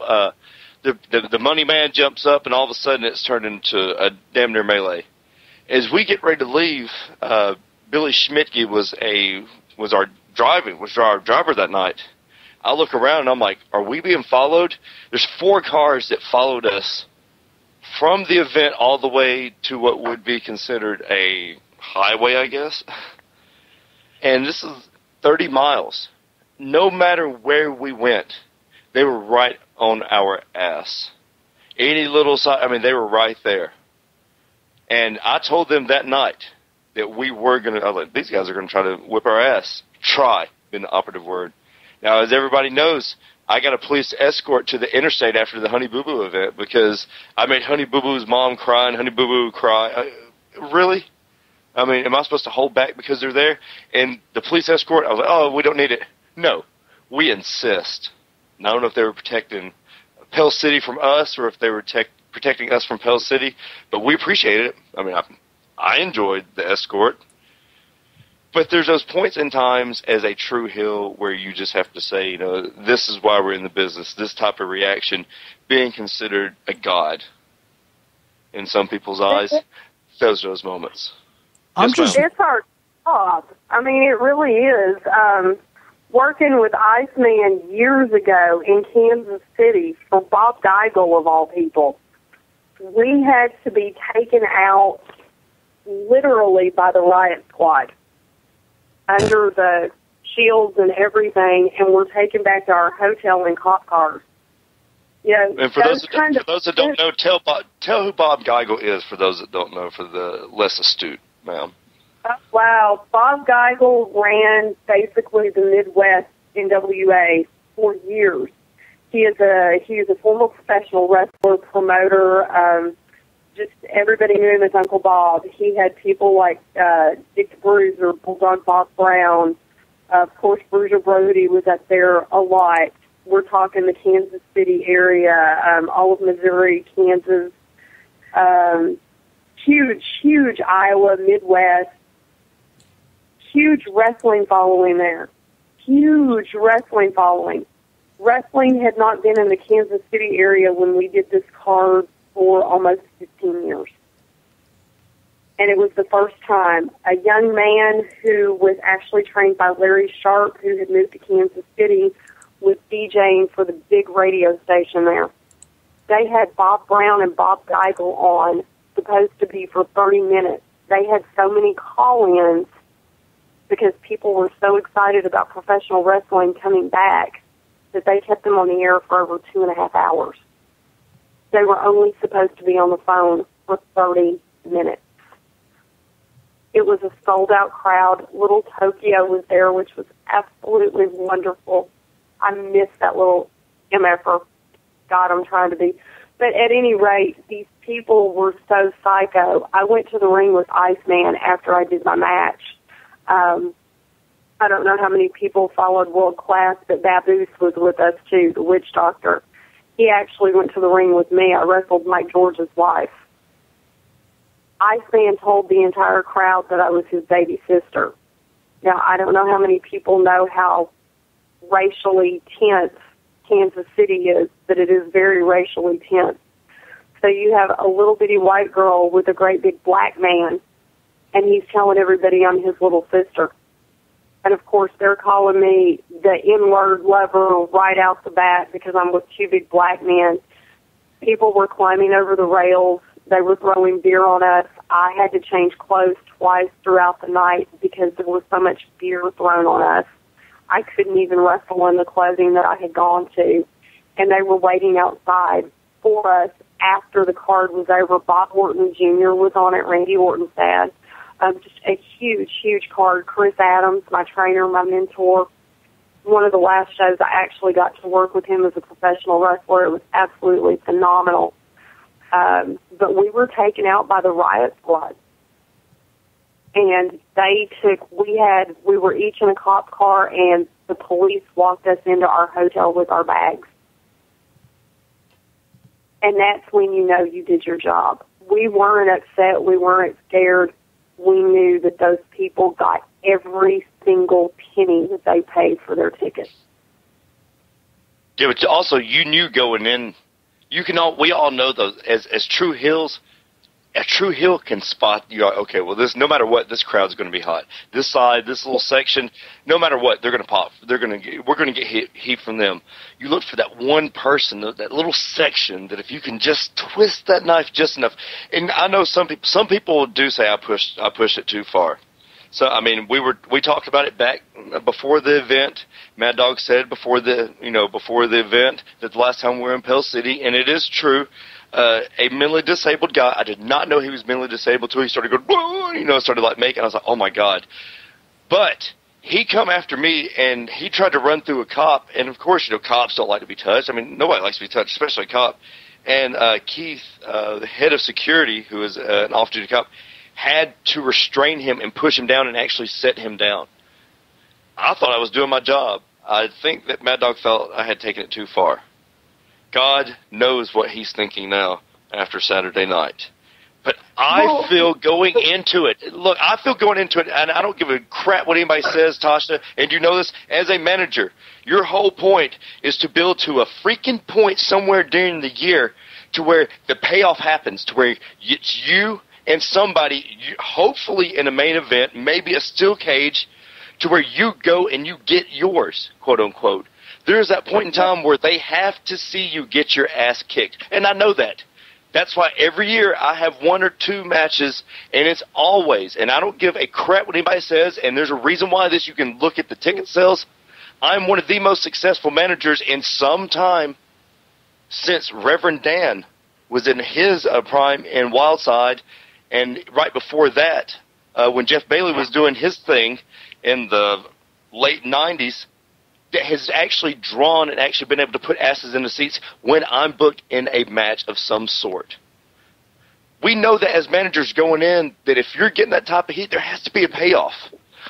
The money man jumps up, and all of a sudden it's turned into a damn near melee. As we get ready to leave, Billy Schmidtke was our driver that night. I look around and I'm like, are we being followed? There's 4 cars that followed us from the event all the way to what would be considered a highway, I guess. And this is 30 miles. No matter where we went, they were right on our ass. Any little side, they were right there. And I told them that night that we were going to, these guys are going to try to whip our ass. Try, been the operative word. Now, as everybody knows, I got a police escort to the interstate after the Honey Boo Boo event because I made Honey Boo Boo's mom cry and Honey Boo Boo cry. Really? Am I supposed to hold back because they're there? And the police escort, I was like, oh, we don't need it. No, we insist. And I don't know if they were protecting Pell City from us or if they were protecting us from Pell City, but we appreciated it. I enjoyed the escort. But there's those points in times as a true heel where you just have to say, this is why we're in the business. This type of reaction being considered a god in some people's eyes. Those are those moments. It's our job. It really is. Working with Iceman years ago in Kansas City for Bob Geigel, of all people, we had to be taken out literally by the riot squad under the shields and everything, and we're taken back to our hotel in cop cars. And for those that don't know, tell who Bob Geigel is, for those that don't know, for the less astute, ma'am. Wow. Bob Geigel ran basically the Midwest NWA for years. He is a former professional wrestler, promoter. Just everybody knew him as Uncle Bob. He had people like Dick the Bruiser, Bulldog Bob Brown. Of course, Bruiser Brody was up there a lot. We're talking the Kansas City area, all of Missouri, Kansas, huge Iowa, Midwest. Huge wrestling following there. Huge wrestling following. Wrestling had not been in the Kansas City area when we did this card for almost 15 years. And it was the first time a young man who was actually trained by Larry Sharp, who had moved to Kansas City, was DJing for the big radio station there. They had Bob Brown and Bob Geigel on, supposed to be for 30 minutes. They had so many call-ins because people were so excited about professional wrestling coming back that they kept them on the air for over 2.5 hours. They were only supposed to be on the phone for 30 minutes. It was a sold-out crowd. Little Tokyo was there, which was absolutely wonderful. I miss that little MFer. God, I'm trying to be. But at any rate, these people were so psycho. I went to the ring with Iceman after I did my match. I don't know how many people followed World Class, but Baboose was with us too, the witch doctor. He actually went to the ring with me. I wrestled Mike George's wife. Iceman told the entire crowd that I was his baby sister. Now, I don't know how many people know how racially tense Kansas City is, but it is very racially tense. So you have a little bitty white girl with a great big black man, and he's telling everybody I'm his little sister. And, of course, they're calling me the N-word lover right out the bat because I'm with two big black men. People were climbing over the rails. They were throwing beer on us. I had to change clothes twice throughout the night because there was so much beer thrown on us. I couldn't even wrestle in the clothing that I had gone to. And they were waiting outside for us after the card was over. Bob Orton Jr. was on it, Randy Orton's dad. Just a huge, huge card. Chris Adams, my trainer, my mentor. One of the last shows I actually got to work with him as a professional wrestler. It was absolutely phenomenal. But we were taken out by the riot squad. And we were each in a cop car, and the police walked us into our hotel with our bags. And that's when you know you did your job. We weren't upset. We weren't scared. We knew that those people got every single penny that they paid for their tickets. Yeah, but also you knew going in. We all know those as true heels. A true heel can spot you. Okay, well, no matter what, this crowd's going to be hot. This side, this little section, no matter what, they're going to pop. We're going to get heat from them. You look for that one person, that little section, that if you can just twist that knife just enough. And I know some people do say I pushed it too far. So I mean, we talked about it back before the event. Mad Dog said before the event that the last time we were in Pell City, and it is true. A mentally disabled guy. I did not know he was mentally disabled until he started going, started like making. I was like, oh my God. But he come after me and he tried to run through a cop. And of course, cops don't like to be touched. I mean, nobody likes to be touched, especially a cop. And Keith, the head of security, who is an off-duty cop, had to restrain him and push him down and actually set him down. I thought I was doing my job. I think that Mad Dog felt I had taken it too far. God knows what he's thinking now after Saturday night. But I feel going into it, and I don't give a crap what anybody says, Tasha, and you know this, as a manager, your whole point is to build to a freaking point somewhere during the year to where the payoff happens, to where it's you and somebody, hopefully in a main event, maybe a steel cage, to where you go and you get yours, quote unquote. There's that point in time where they have to see you get your ass kicked. And I know that. That's why every year I have one or two matches, and it's always, and I don't give a crap what anybody says, and there's a reason why this, you can look at the ticket sales. I'm one of the most successful managers in some time since Reverend Dan was in his prime in Wildside, and right before that, when Jeff Bailey was doing his thing in the late 90s, that has actually drawn and actually been able to put asses in the seats when I'm booked in a match of some sort. We know that as managers going in, that if you're getting that type of heat, there has to be a payoff.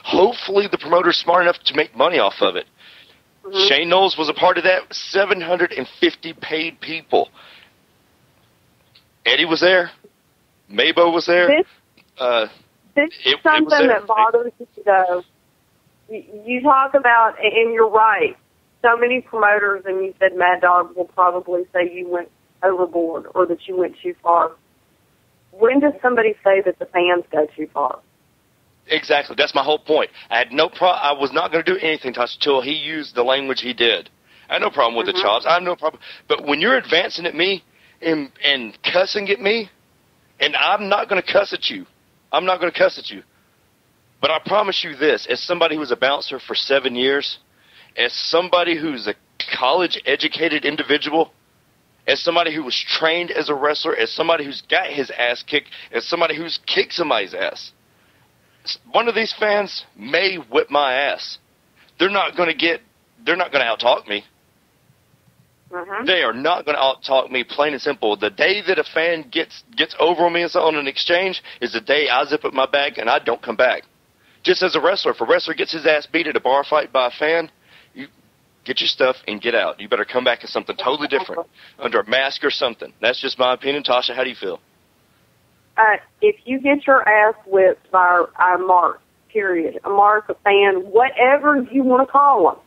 Hopefully the promoter's smart enough to make money off of it. Mm-hmm. Shane Knowles was a part of that. 750 paid people. Eddie was there. MaBo was there. This is something that bothers me, though. You talk about, and you're right, so many promoters, and you said Mad Dog will probably say you went overboard or that you went too far. When does somebody say that the fans go too far? Exactly. That's my whole point. I had no I was not going to do anything, Tasha, until he used the language he did. I had no problem with the chops. I have no problem. But when you're advancing at me and cussing at me, and I'm not going to cuss at you. I'm not going to cuss at you. But I promise you this, as somebody who was a bouncer for 7 years, as somebody who's a college-educated individual, as somebody who was trained as a wrestler, as somebody who's got his ass kicked, as somebody who's kicked somebody's ass, one of these fans may whip my ass. They're not going to out-talk me. Mm-hmm. They are not going to out-talk me, plain and simple. The day that a fan gets over on me on an exchange is the day I zip up my bag and I don't come back. Just as a wrestler, if a wrestler gets his ass beat at a bar fight by a fan, you get your stuff and get out. You better come back as something totally different, under a mask or something. That's just my opinion. Tasha, how do you feel? If you get your ass whipped by a mark, period, a mark, a fan, whatever you want to call them,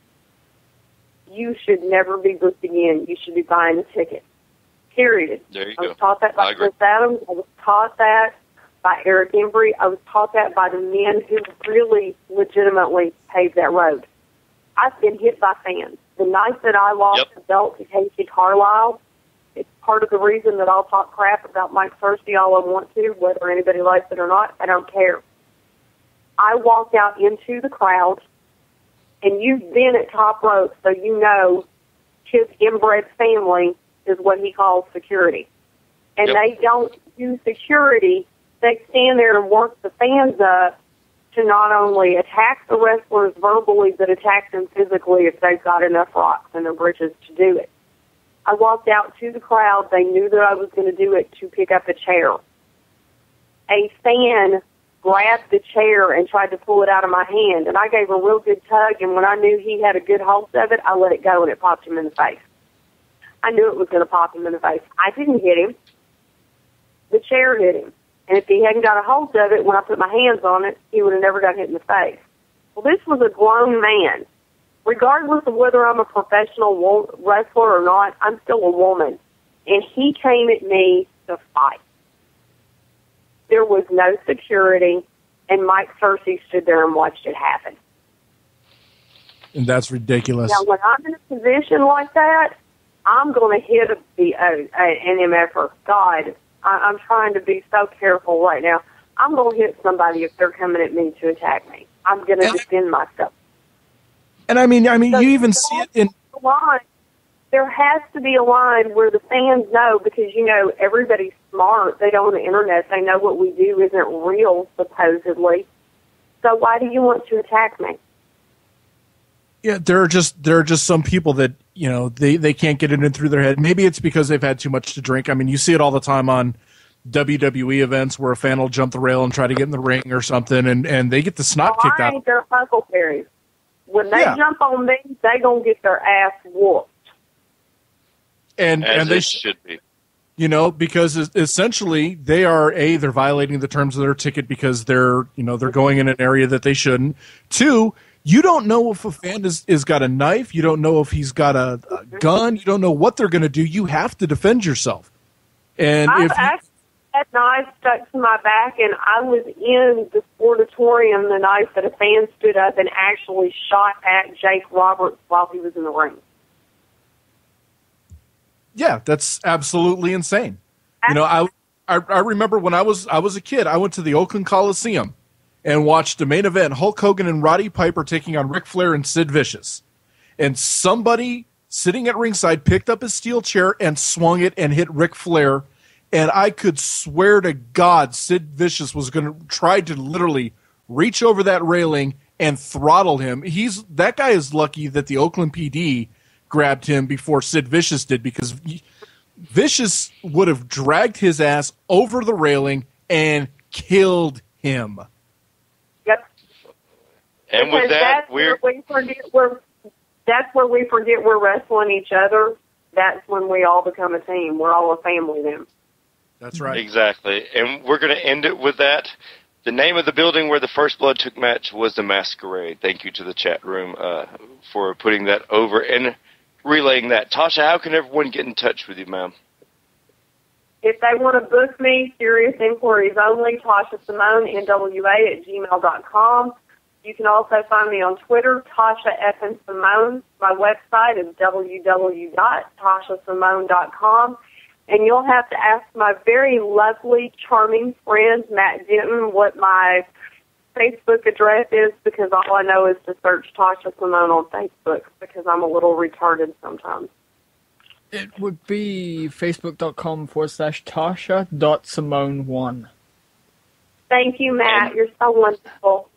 you should never be booked again. You should be buying a ticket, period. There you go. I was taught that by Chris Adams. I was taught that by Eric Embry. I was taught that by the men who really legitimately paved that road. I've been hit by fans. The night that I lost the belt to Casey Carlisle, It's part of the reason that I'll talk crap about Mike Cersei all I want to, whether anybody likes it or not. I don't care. I walked out into the crowd, and you've been at Top Rope, so you know his inbred family is what he calls security. And they don't do security. They stand there and work the fans up to not only attack the wrestlers verbally, but attack them physically if they've got enough rocks in their britches to do it. I walked out to the crowd. They knew that I was going to do it to pick up a chair. A fan grabbed the chair and tried to pull it out of my hand, and I gave a real good tug, and when I knew he had a good hold of it, I let it go, and it popped him in the face. I knew it was going to pop him in the face. I didn't hit him. The chair hit him. And if he hadn't got a hold of it when I put my hands on it, he would have never got hit in the face. Well, this was a grown man. Regardless of whether I'm a professional wrestler or not, I'm still a woman. And he came at me to fight. There was no security, and Mike Cersei stood there and watched it happen. And that's ridiculous. Now, when I'm in a position like that, I'm going to hit an MFer. God, I'm trying to be so careful right now. I'm going to hit somebody if they're coming at me to attack me. I'm going to defend myself. And I mean, so you even see it in. There has to be a line where the fans know, because, you know, everybody's smart. They go on the internet. They know what we do isn't real, supposedly. So why do you want to attack me? Yeah, there are just some people that, you know, they can't get it in through their head. Maybe it's because they've had too much to drink. I mean, you see it all the time on WWE events where a fan will jump the rail and try to get in the ring or something, and they get the snot kicked out. They're huckleberries. When they jump on me, they gonna get their ass whooped. And they should be. You know, because essentially they're violating the terms of their ticket because they're going in an area that they shouldn't. 2, you don't know if a fan is got a knife. You don't know if he's got a gun. You don't know what they're going to do. You have to defend yourself. And I've actually had knives stuck to my back, and I was in the sportatorium the night that a fan stood up and actually shot at Jake Roberts while he was in the ring. Yeah, that's absolutely insane. You know, I remember when I was a kid, I went to the Oakland Coliseum and watched the main event, Hulk Hogan and Roddy Piper taking on Ric Flair and Sid Vicious. And somebody sitting at ringside picked up his steel chair and swung it and hit Ric Flair. And I could swear to God Sid Vicious was going to try to literally reach over that railing and throttle him. That guy is lucky that the Oakland PD grabbed him before Sid Vicious did, because Vicious would have dragged his ass over the railing and killed him. Yep. And with that, that's where we forget we're wrestling each other. That's when we all become a team. We're all a family then. That's right. Exactly. And we're going to end it with that. The name of the building where the First Blood took match was the Masquerade. Thank you to the chat room for putting that over and relaying that. Tasha, how can everyone get in touch with you, ma'am? If they want to book me, serious inquiries only, Tasha Simone, NWA@gmail.com. You can also find me on Twitter, Tasha F. and Simone. My website is www.tashasimone.com. And you'll have to ask my very lovely, charming friend, Matt Denton, what my Facebook address is, because all I know is to search Tasha Simone on Facebook, because I'm a little retarded sometimes. It would be facebook.com/Tasha.Simone1. Thank you, Matt. You're so wonderful.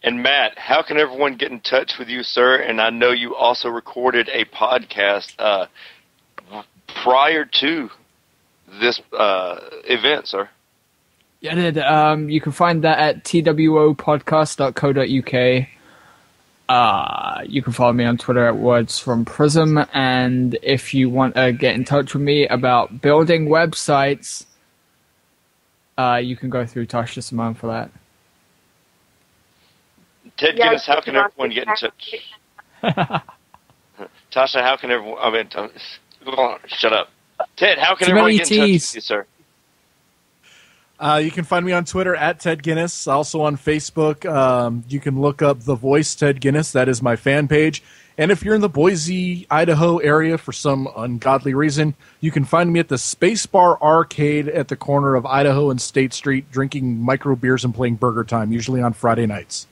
And Matt, how can everyone get in touch with you, sir? And I know you also recorded a podcast prior to this event, sir. Yeah, I did. You can find that at twopodcast.co.uk. You can follow me on Twitter at Words from Prism, and if you want to get in touch with me about building websites, you can go through Tasha Simone for that. Ted Guinness, how can everyone get in touch? Tasha, how can everyone... shut up. Ted, how can everyone get in touch with you, sir? You can find me on Twitter at Ted Guinness. Also on Facebook, you can look up The Voice Ted Guinness. That is my fan page. And if you're in the Boise, Idaho area for some ungodly reason, you can find me at the Space Bar Arcade at the corner of Idaho and State Street, drinking micro beers and playing Burger Time, usually on Friday nights.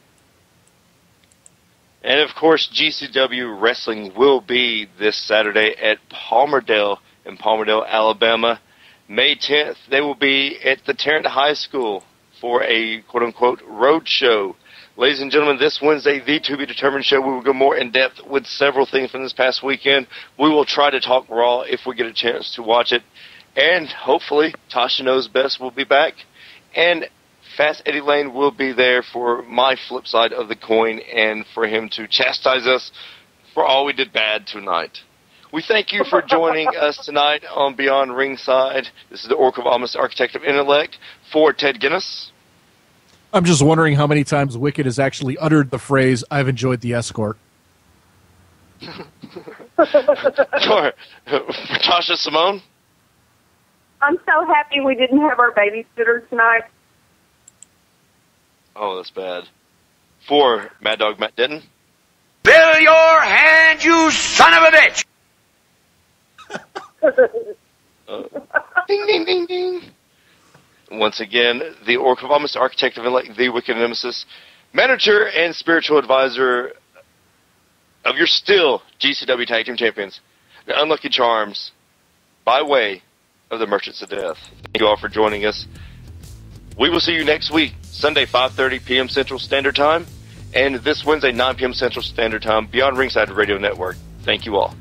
And, of course, GCW Wrestling will be this Saturday at Palmerdale in Palmerdale, Alabama. May 10th, they will be at the Tarrant High School for a quote-unquote road show. Ladies and gentlemen, this Wednesday, the To Be Determined show, we will go more in-depth with several things from this past weekend. We will try to talk Raw if we get a chance to watch it. And hopefully, Tasha Knows Best will be back. And Fast Eddie Layne will be there for my flip side of the coin and for him to chastise us for all we did bad tonight. We thank you for joining us tonight on Beyond Ringside. This is the Oracle of Almost Architect of Intellect for Ted Guinness. I'm just wondering how many times Wicked has actually uttered the phrase, "I've enjoyed the escort." For Tasha Simone. I'm so happy we didn't have our babysitter tonight. Oh, that's bad. For Mad Dog Matt Denton. Fill your hand, you son of a bitch! Ding, ding, ding, ding. Once again, the Oracle of Almost Architect of Intellect, the Wicked Nemesis, manager and spiritual advisor of your still GCW Tag Team Champions, the Unlucky Charms, by way of the Merchants of Death. Thank you all for joining us. We will see you next week, Sunday, 5:30 p.m. Central Standard Time, and this Wednesday, 9 p.m. Central Standard Time, Beyond Ringside Radio Network. Thank you all.